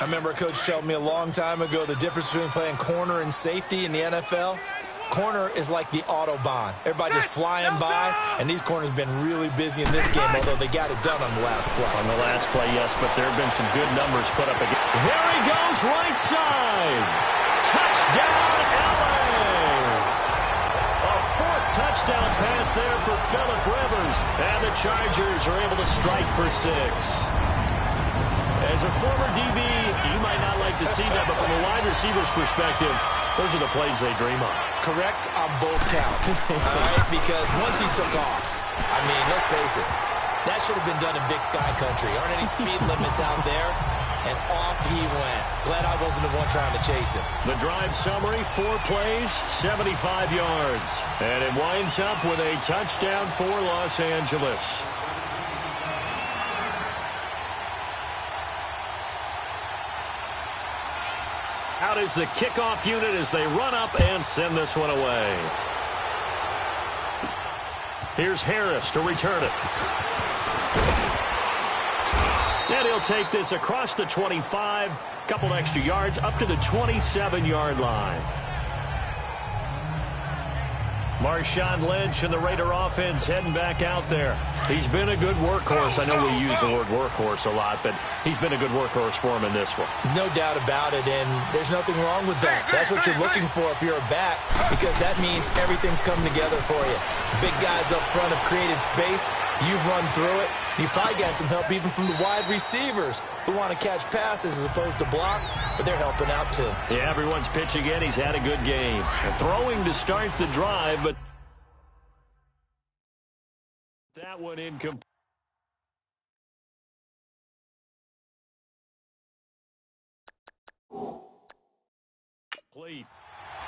I remember a coach telling me a long time ago the difference between playing corner and safety in the NFL. Corner is like the Autobahn. Everybody just flying by, and these corners have been really busy in this game, although they got it done on the last play. On the last play, yes, but there have been some good numbers put up again. There he goes, right side. Touchdown, LA! A 4th touchdown pass there for Phillip Rivers, and the Chargers are able to strike for 6. As a former DB, you might not like to see that, but from a wide receiver's perspective, those are the plays they dream of. Correct on both counts, all right? Because once he took off, I mean, let's face it, that should have been done in Big Sky Country. Aren't any speed limits out there? And off he went. Glad I wasn't the one trying to chase him. The drive summary, 4 plays, 75 yards. And it winds up with a touchdown for Los Angeles. Out is the kickoff unit as they run up and send this one away. Here's Harris to return it. And he'll take this across the 25, couple extra yards up to the 27-yard line. Marshawn Lynch and the Raider offense heading back out there. He's been a good workhorse. I know we use the word workhorse a lot, but he's been a good workhorse for him in this one. No doubt about it, and there's nothing wrong with that. That's what you're looking for if you're a back, because that means everything's coming together for you. Big guys up front have created space. You've run through it. You've probably got some help even from the wide receivers who want to catch passes as opposed to block, but they're helping out too. Yeah, everyone's pitching in. He's had a good game. Throwing to start the drive, but that one incomplete.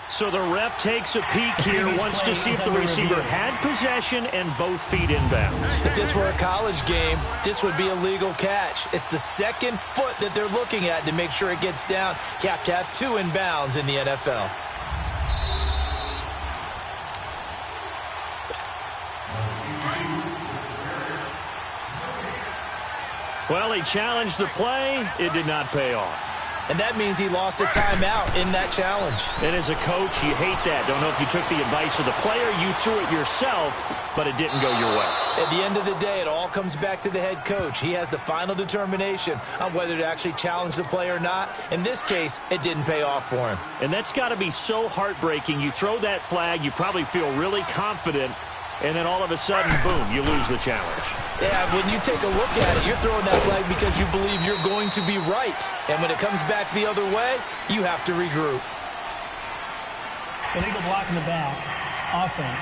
So the ref takes a peek here, wants to see if the receiver had possession and both feet inbounds. If this were a college game, this would be a legal catch. It's the 2nd foot that they're looking at to make sure it gets down. You have to have 2 inbounds in the NFL. Well, he challenged the play. It did not pay off. And that means he lost a timeout in that challenge. And as a coach, you hate that. Don't know if you took the advice of the player, you threw it yourself, but it didn't go your way. At the end of the day, it all comes back to the head coach. He has the final determination on whether to actually challenge the play or not. In this case, it didn't pay off for him. And that's got to be so heartbreaking. You throw that flag, you probably feel really confident, and then all of a sudden, boom, you lose the challenge. Yeah, when you take a look at it, you're throwing that flag because you believe you're going to be right. And when it comes back the other way, you have to regroup. Illegal block in the back. Offense.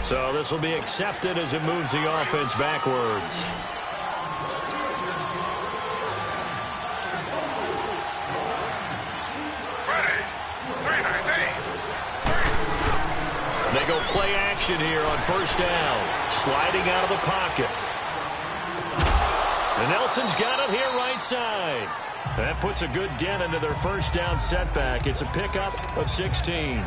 So this will be accepted as it moves the offense backwards. They go play action here on first down. Sliding out of the pocket. And Nelson's got it here right side. That puts a good dent into their first down setback. It's a pickup of 16.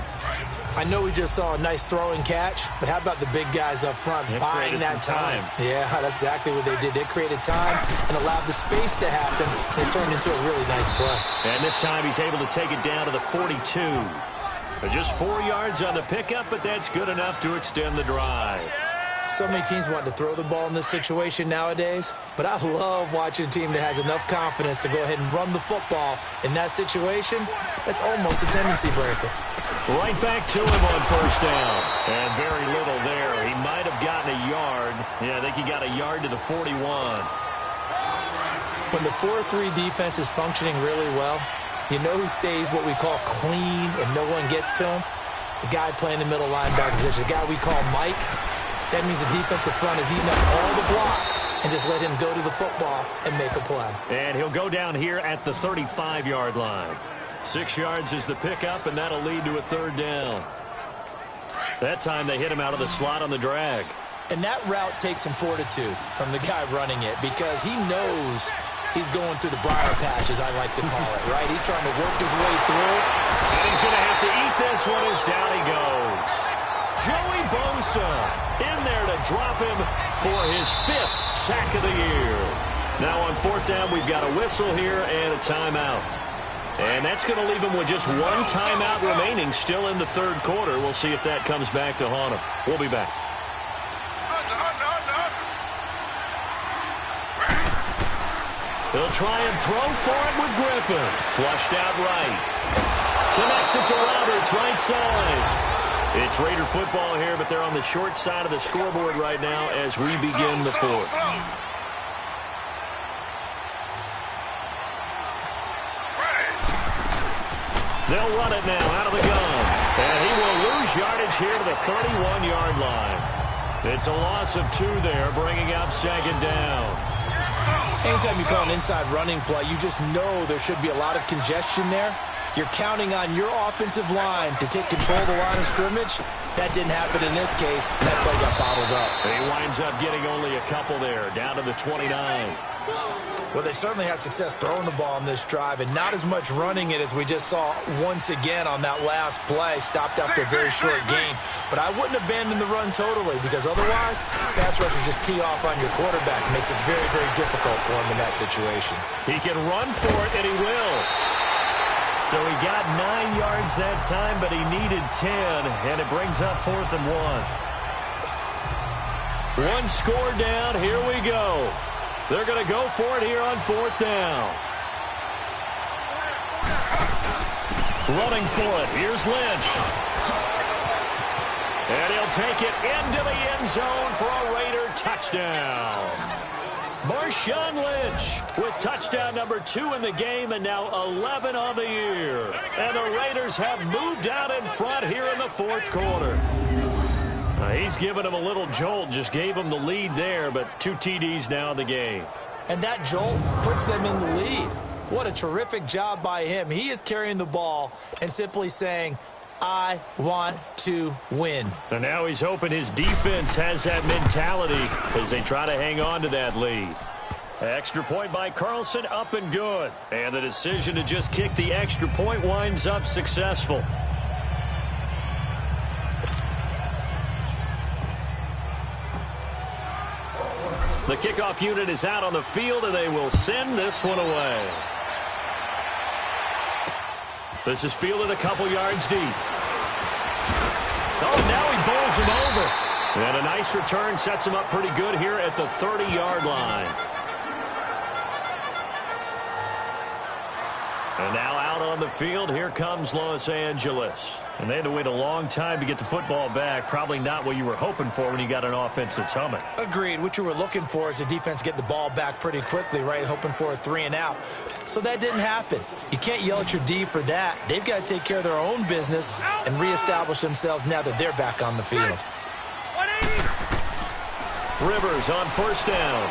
I know we just saw a nice throw and catch, but how about the big guys up front buying that time? Yeah, that's exactly what they did. They created time and allowed the space to happen, and it turned into a really nice play. And this time he's able to take it down to the 42. Just 4 yards on the pickup, but that's good enough to extend the drive. So many teams want to throw the ball in this situation nowadays, but I love watching a team that has enough confidence to go ahead and run the football. In that situation, that's almost a tendency breaker. Right back to him on first down. And very little there. He might have gotten a yard. Yeah, I think he got a yard to the 41. When the 4-3 defense is functioning really well, you know who stays what we call clean and no one gets to him? The guy playing the middle linebacker position, the guy we call Mike. That means the defensive front is eating up all the blocks and just let him go to the football and make a play. And he'll go down here at the 35-yard line. 6 yards is the pickup, and that'll lead to a third down. That time they hit him out of the slot on the drag. And that route takes some fortitude from the guy running it because he knows he's going through the briar patch, as I like to call it, right? He's trying to work his way through. And he's going to have to eat this one as down he goes. Joey Bosa in there to drop him for his 5th sack of the year. Now on fourth down, we've got a whistle here and a timeout. And that's going to leave him with just one timeout remaining still in the third quarter. We'll see if that comes back to haunt him. We'll be back. He'll try and throw for it with Griffin. Flushed out right. Connects it to Roberts, right side. It's Raider football here, but they're on the short side of the scoreboard right now as we begin the fourth. They'll run it now out of the gun. And he will lose yardage here to the 31-yard line. It's a loss of 2 there, bringing up second down. Anytime you call an inside running play, you just know there should be a lot of congestion there. You're counting on your offensive line to take control of the line of scrimmage. That didn't happen in this case. That play got bottled up. And he winds up getting only a couple there, down to the 29. Well, they certainly had success throwing the ball on this drive, and not as much running it as we just saw once again on that last play. Stopped after a very short gain. But I wouldn't abandon the run totally, because otherwise, pass rushers just tee off on your quarterback. It makes it very, very difficult for him in that situation. He can run for it, and he will. So he got 9 yards that time, but he needed 10, and it brings up 4th and 1. One score down. Here we go. They're going to go for it here on 4th down. Running for it. Here's Lynch. And he'll take it into the end zone for a Raider touchdown. Marshawn Lynch with touchdown number 2 in the game and now 11 on the year. And the Raiders have moved out in front here in the fourth quarter. He's given him a little jolt, just gave him the lead there, but 2 TDs now in the game. And that jolt puts them in the lead. What a terrific job by him. He is carrying the ball and simply saying, I want to win. And now he's hoping his defense has that mentality as they try to hang on to that lead. Extra point by Carlson, up and good. And the decision to just kick the extra point winds up successful. The kickoff unit is out on the field, and they will send this one away. This is fielded a couple yards deep. Oh, now he bowls him over. And a nice return sets him up pretty good here at the 30-yard line. And now out on the field, here comes Los Angeles. And they had to wait a long time to get the football back. Probably not what you were hoping for when you got an offense that's humming. Agreed. What you were looking for is the defense get the ball back pretty quickly, right? Hoping for a 3 and out. So that didn't happen. You can't yell at your D for that. They've got to take care of their own business and reestablish themselves now that they're back on the field. 180. Rivers on first down.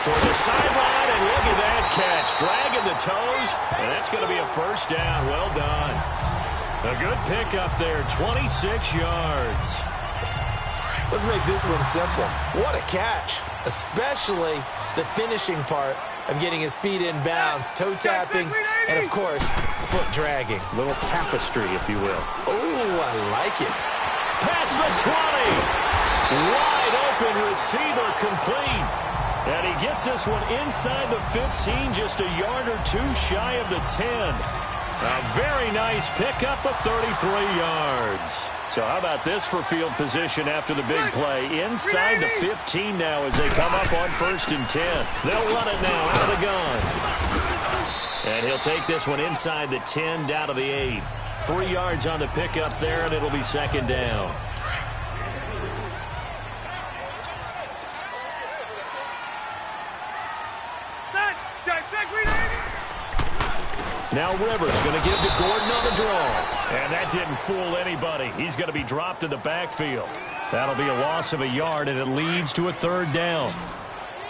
Toward the sideline, and look at that catch. Dragging the toes, and that's going to be a first down. Well done. A good pickup there, 26 yards. Let's make this one simple. What a catch, especially the finishing part of getting his feet in bounds, toe tapping, and of course, foot dragging. Little tapestry, if you will. Oh, I like it. Past the 20. Wide open receiver complete. And he gets this one inside the 15, just a yard or two shy of the 10. A very nice pickup of 33 yards. So how about this for field position after the big play? Inside the 15 now as they come up on 1st and 10. They'll run it now out of the gun. And he'll take this one inside the 10 down to the 8. 3 yards on the pickup there, and it'll be 2nd down. Now Rivers going to give to Gordon on the draw. And that didn't fool anybody. He's going to be dropped in the backfield. That'll be a loss of a yard, and it leads to a 3rd down.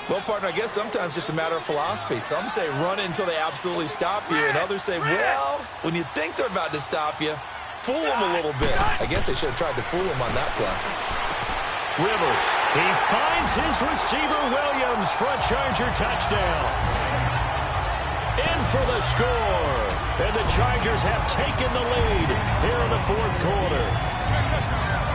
Well, partner, I guess sometimes just a matter of philosophy. Some say run it until they absolutely stop you, and others say, well, when you think they're about to stop you, fool them a little bit. I guess they should have tried to fool him on that play. Rivers, he finds his receiver Williams for a Charger touchdown. In for the score. And the Chargers have taken the lead here in the 4th quarter.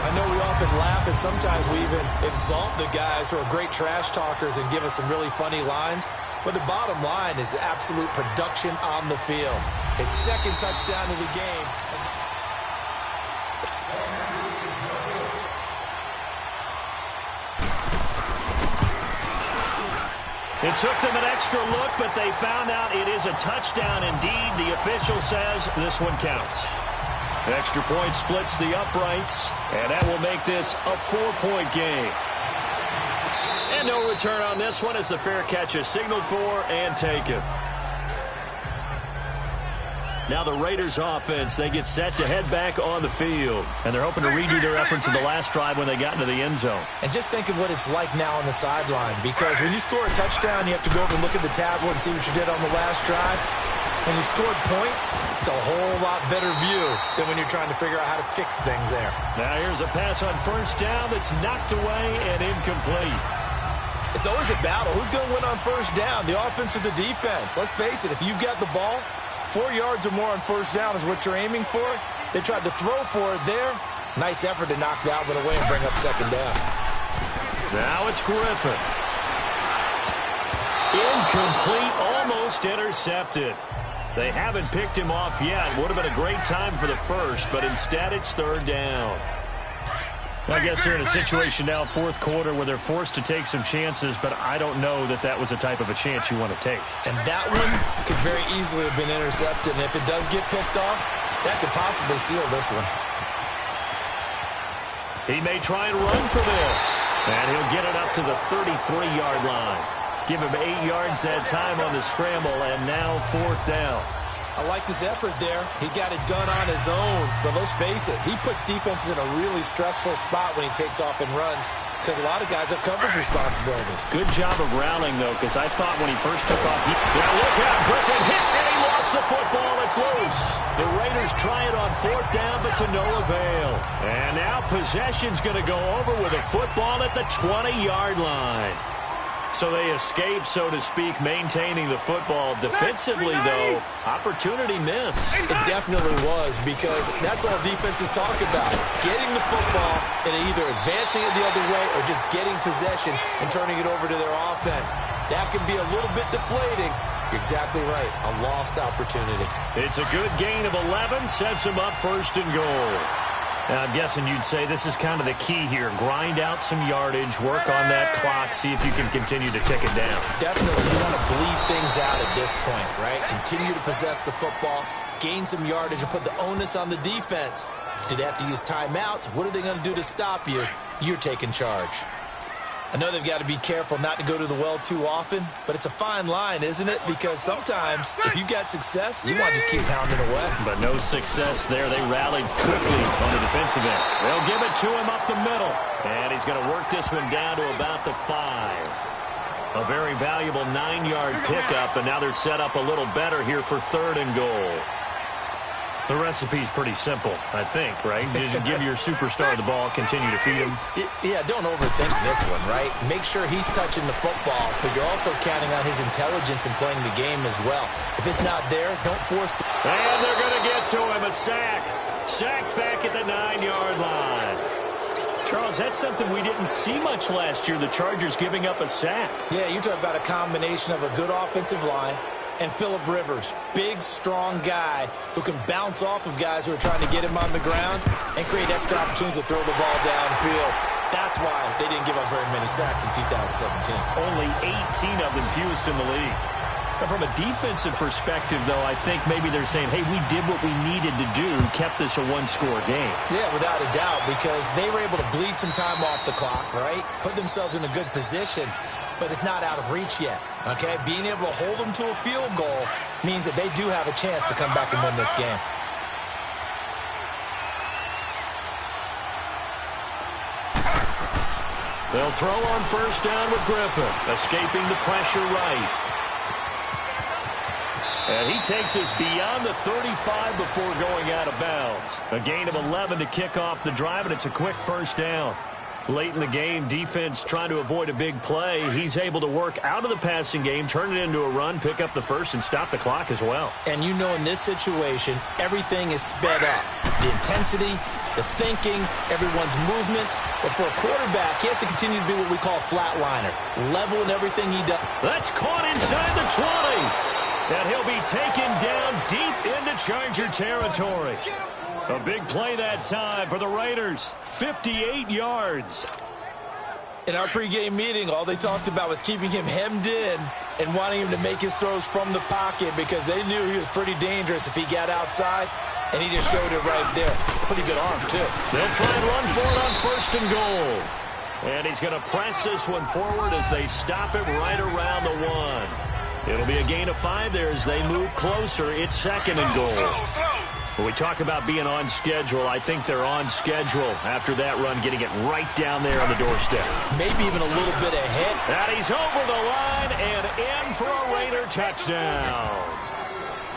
I know we often laugh, and sometimes we even exalt the guys who are great trash talkers and give us some really funny lines. But the bottom line is absolute production on the field. His 2nd touchdown of the game. It took them an extra look, but they found out it is a touchdown indeed. The official says this one counts. Extra point splits the uprights, and that will make this a 4-point game. And no return on this one as the fair catch is signaled for and taken. Now the Raiders offense, they get set to head back on the field. And they're hoping to redo their efforts in the last drive when they got into the end zone. And just think of what it's like now on the sideline. Because when you score a touchdown, you have to go over and look at the tablet and see what you did on the last drive. When you scored points, it's a whole lot better view than when you're trying to figure out how to fix things there. Now here's a pass on 1st down that's knocked away and incomplete. It's always a battle. Who's going to win on 1st down, the offense or the defense? Let's face it, if you've got the ball, 4 yards or more on 1st down is what you're aiming for. They tried to throw for it there. Nice effort to knock that one away and bring up 2nd down. Now it's Griffin. Incomplete, almost intercepted. They haven't picked him off yet. Would have been a great time for the first, but instead it's 3rd down. I guess they're in a situation now, 4th quarter, where they're forced to take some chances, but I don't know that that was the type of a chance you want to take. And that one could very easily have been intercepted, and if it does get picked off, that could possibly seal this one. He may try and run for this, and he'll get it up to the 33-yard line. Give him 8 yards that time on the scramble, and now 4th down. I liked his effort there. He got it done on his own. But let's face it, he puts defenses in a really stressful spot when he takes off and runs because a lot of guys have coverage responsibilities. Good job of rallying, though, because I thought when he first took off, now look out, Griffin hit, and he lost the football. It's loose. The Raiders try it on 4th down, but to no avail. And now possession's going to go over with a football at the 20-yard line. So they escape, so to speak, maintaining the football. Defensively, though, opportunity missed. It definitely was, because that's all defenses talk about. Getting the football and either advancing it the other way or just getting possession and turning it over to their offense. That can be a little bit deflating. You're exactly right. A lost opportunity. It's a good gain of 11. Sets them up 1st and goal. Now, I'm guessing you'd say this is kind of the key here. Grind out some yardage, work on that clock, see if you can continue to tick it down. Definitely. You want to bleed things out at this point, right? Continue to possess the football, gain some yardage, and put the onus on the defense. Do they have to use timeouts? What are they going to do to stop you? You're taking charge. I know they've got to be careful not to go to the well too often, but it's a fine line, isn't it? Because sometimes, if you've got success, you want to just keep pounding away. But no success there. They rallied quickly on the defensive end. They'll give it to him up the middle. And he's going to work this one down to about the 5. A very valuable 9-yard pickup, and now they're set up a little better here for 3rd and goal. The recipe's pretty simple, I think, right? Just give your superstar the ball, continue to feed him. Yeah, don't overthink this one, right? Make sure he's touching the football, but you're also counting on his intelligence in playing the game as well. If it's not there, don't force it. And they're going to get to him, a sack. Sacked back at the 9-yard line. Charles, that's something we didn't see much last year, the Chargers giving up a sack. Yeah, you talk about a combination of a good offensive line and Phillip Rivers, big, strong guy who can bounce off of guys who are trying to get him on the ground and create extra opportunities to throw the ball downfield. That's why they didn't give up very many sacks in 2017. Only 18 of them, fewest in the league. But from a defensive perspective, though, I think maybe they're saying, hey, we did what we needed to do, kept this a one-score game. Yeah, without a doubt, because they were able to bleed some time off the clock, right? Put themselves in a good position, but it's not out of reach yet, okay? Being able to hold them to a field goal means that they do have a chance to come back and win this game. They'll throw on first down with Griffin, escaping the pressure right. And he takes us beyond the 35 before going out of bounds. A gain of 11 to kick off the drive, and it's a quick first down. Late in the game, defense trying to avoid a big play. He's able to work out of the passing game, turn it into a run, pick up the first, and stop the clock as well. And you know in this situation, everything is sped up. The intensity, the thinking, everyone's movement. But for a quarterback, he has to continue to be what we call a flatliner. Level in everything he does. That's caught inside the 20. And he'll be taken down deep into Charger territory. A big play that time for the Raiders. 58 yards. In our pregame meeting, all they talked about was keeping him hemmed in and wanting him to make his throws from the pocket because they knew he was pretty dangerous if he got outside, and he just showed it right there. Pretty good arm, too. They'll try and run for it on first and goal. And he's going to press this one forward as they stop it right around the 1. It'll be a gain of 5 there as they move closer. It's second and goal. When we talk about being on schedule, I think they're on schedule after that run, getting it right down there on the doorstep. Maybe even a little bit ahead. And he's over the line and in for a Raider touchdown.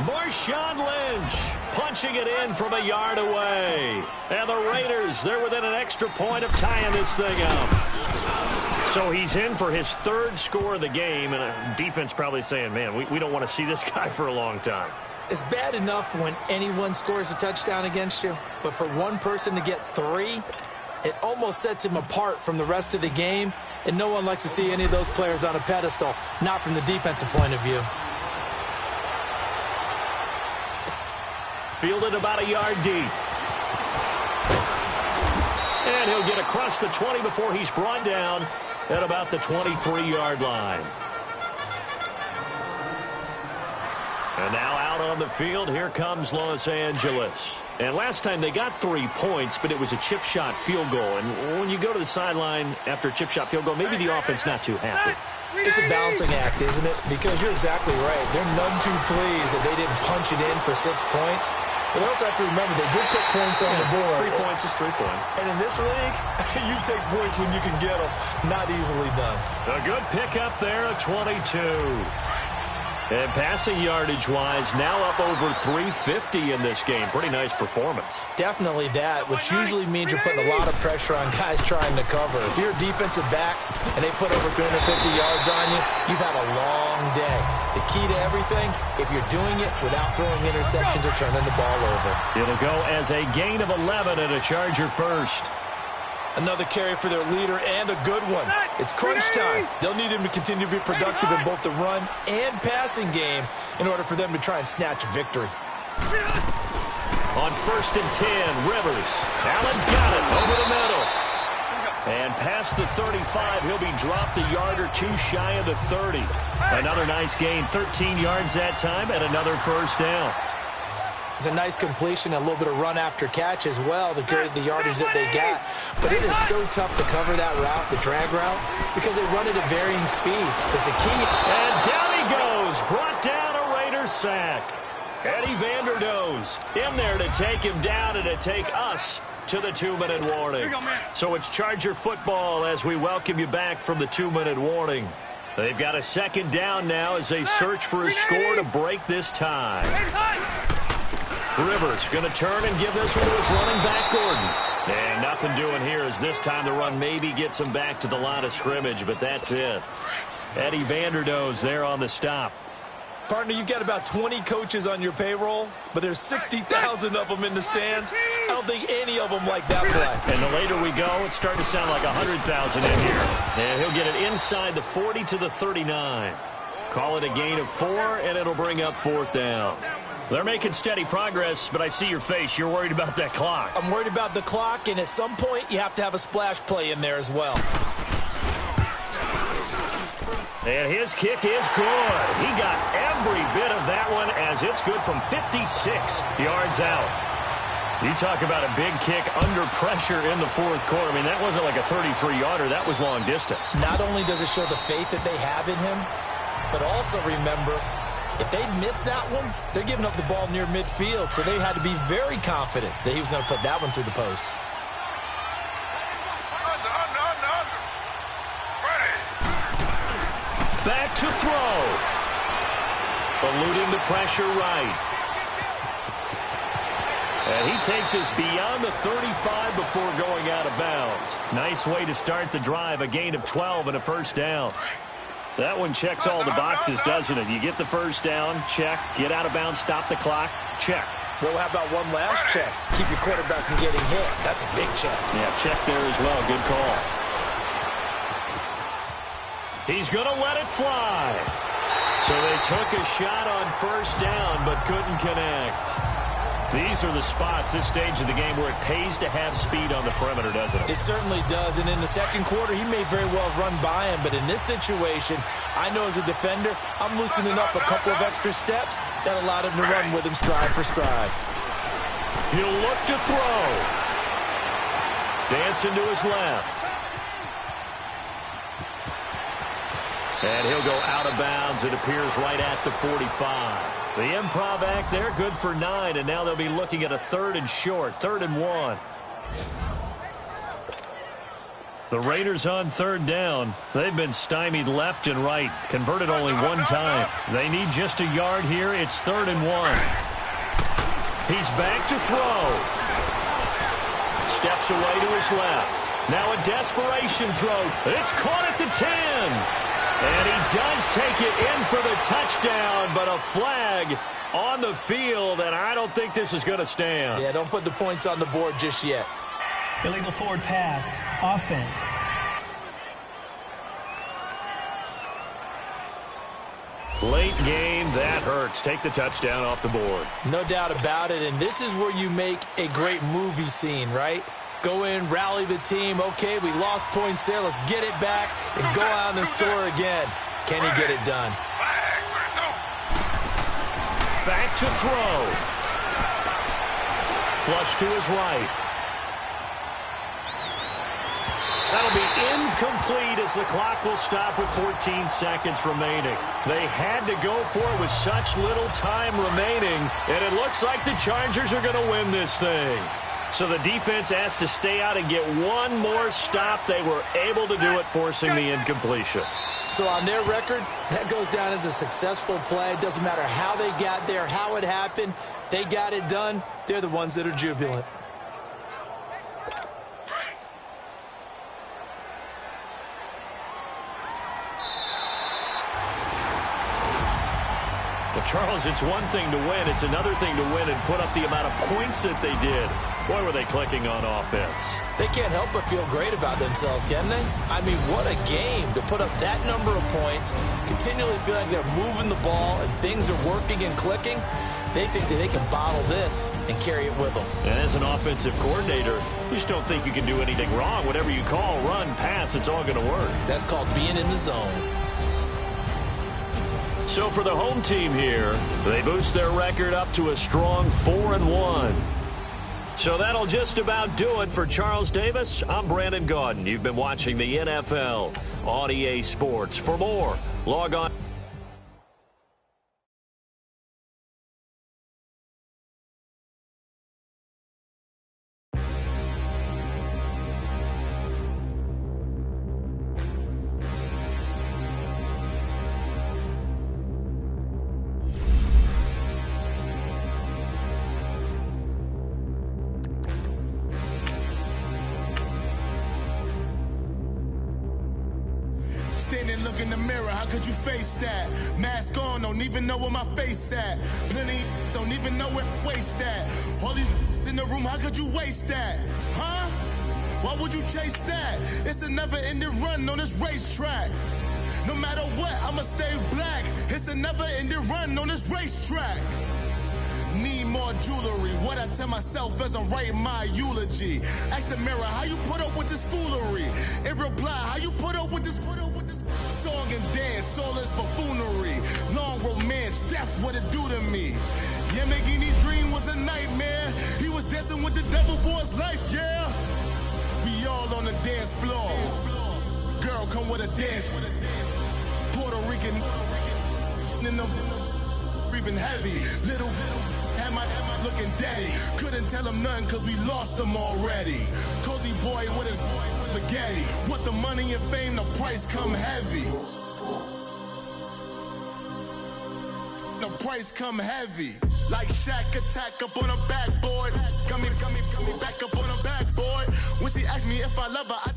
Marshawn Lynch punching it in from a yard away. And the Raiders, they're within an extra point of tying this thing up. So he's in for his 3rd score of the game, and a defense probably saying, man, we don't want to see this guy for a long time. It's bad enough when anyone scores a touchdown against you, but for one person to get 3, it almost sets him apart from the rest of the game, and no one likes to see any of those players on a pedestal, not from the defensive point of view. Fielded about a yard deep. And he'll get across the 20 before he's brought down at about the 23-yard line. And now out on the field, here comes Los Angeles. And last time they got 3 points, but it was a chip shot field goal. And when you go to the sideline after a chip shot field goal, maybe the offense not too happy. It's a balancing act, isn't it? Because you're exactly right. They're none too pleased that they didn't punch it in for 6 points. But they also have to remember they did put points on the board. 3 points is 3 points. And in this league, you take points when you can get them. Not easily done. A good pickup there, a 22. And passing yardage-wise, now up over 350 in this game. Pretty nice performance. Definitely that, which usually means you're putting a lot of pressure on guys trying to cover. If you're a defensive back and they put over 350 yards on you, you've had a long day. The key to everything, if you're doing it without throwing interceptions or turning the ball over. It'll go as a gain of 11 and a Charger first. Another carry for their leader and a good one. It's crunch time. They'll need him to continue to be productive in both the run and passing game in order for them to try and snatch a victory. On first and 10, Rivers. Allen's got it over the middle. And past the 35, he'll be dropped a yard or 2 shy of the 30. Another nice gain, 13 yards that time, and another first down. It's a nice completion, a little bit of run after catch as well to create the yardage that they got. But it is so tough to cover that route, the drag route, because they run it at varying speeds. Because the key... And down he goes, brought down a Raider sack. Eddie Vanderdoes in there to take him down and to take us to the 2-minute warning. So it's Charger football as we welcome you back from the 2-minute warning. They've got a second down now as they search for a score to break this tie. Rivers going to turn and give this one to his running back, Gordon. And nothing doing here as this time the run maybe gets him back to the line of scrimmage, but that's it. Eddie Vanderdoes there on the stop. Partner, you've got about 20 coaches on your payroll, but there's 60,000 of them in the stands. I don't think any of them like that play. And the later we go, it's starting to sound like 100,000 in here. And he'll get it inside the 40 to the 39. Call it a gain of 4, and it'll bring up 4th down. They're making steady progress, but I see your face. You're worried about that clock. I'm worried about the clock, and at some point, you have to have a splash play in there as well. And his kick is good. He got every bit of that one as it's good from 56 yards out. You talk about a big kick under pressure in the 4th quarter. I mean, that wasn't like a 33-yarder. That was long distance. Not only does it show the faith that they have in him, but also remember, if they'd missed that one, they're giving up the ball near midfield, so they had to be very confident that he was going to put that one through the post. Back to throw. Eluding the pressure right. And he takes us beyond the 35 before going out of bounds. Nice way to start the drive. A gain of 12 and a first down. That one checks all the boxes, doesn't it? You get the first down, check. Get out of bounds, stop the clock, check. Well, how about one last check? Keep your quarterback from getting hit. That's a big check. Yeah, check there as well. Good call. He's going to let it fly. So they took a shot on first down but couldn't connect. These are the spots, this stage of the game, where it pays to have speed on the perimeter, doesn't it? It certainly does. And in the second quarter, he may very well run by him. But in this situation, I know as a defender, I'm loosening up a couple of extra steps that allowed him to run with him stride for stride. He'll look to throw. Dancing to his left. And he'll go out of bounds. It appears right at the 45. The improv act there, good for 9. And now they'll be looking at a 3rd and short, 3rd and 1. The Raiders on 3rd down. They've been stymied left and right. Converted only one time. They need just a yard here. It's 3rd and 1. He's back to throw. Steps away to his left. Now a desperation throw. It's caught at the 10. And he does take it in for the touchdown, but a flag on the field, and I don't think this is going to stand. Yeah, don't put the points on the board just yet. Illegal forward pass. Offense. Late game, that hurts. Take the touchdown off the board. No doubt about it, and this is where you make a great movie scene, right? Go in, rally the team. Okay, we lost points there. Let's get it back and go out and score again. Can he get it done? Back to throw. Flush to his right. That'll be incomplete as the clock will stop with 14 seconds remaining. They had to go for it with such little time remaining, and it looks like the Chargers are going to win this thing. So the defense has to stay out and get one more stop. They were able to do it, forcing the incompletion. So on their record, that goes down as a successful play. It doesn't matter how they got there, how it happened. They got it done. They're the ones that are jubilant. Well, Charles, it's one thing to win. It's another thing to win and put up the amount of points that they did. Boy, were they clicking on offense. They can't help but feel great about themselves, can they? I mean, what a game to put up that number of points, continually feel like they're moving the ball and things are working and clicking. They think that they can bottle this and carry it with them. And as an offensive coordinator, you just don't think you can do anything wrong. Whatever you call, run, pass, it's all going to work. That's called being in the zone. So for the home team here, they boost their record up to a strong 4-1. So that'll just about do it for Charles Davis. I'm Brandon Gaudin. You've been watching the NFL on EA Sports. For more, log on. and look in the mirror, how could you face that? Mask on, don't even know where my face at. Plenty don't even know where waste at. All these in the room, how could you waste that? Huh? Why would you chase that? It's a never-ending run on this racetrack. No matter what, I'ma stay black. It's a never-ending run on this racetrack. Need more jewelry. What I tell myself as I'm writing my eulogy. Ask the mirror, how you put up with this foolery? It reply, how you put up with this song and dance, soulless buffoonery. Long romance, death, what it do to me? Yeah, Yamagini dream was a nightmare. He was dancing with the devil for his life, yeah. We all on the dance floor. Girl, come with a dance. Puerto Rican in the breathing heavy. Little had my looking daddy. Couldn't tell him nothing cause we lost him already. Cozy boy with his spaghetti. With the money and fame, the price come heavy. The price come heavy. Like Shaq attack up on a backboard. Coming back up on a backboard. When she asked me if I love her, I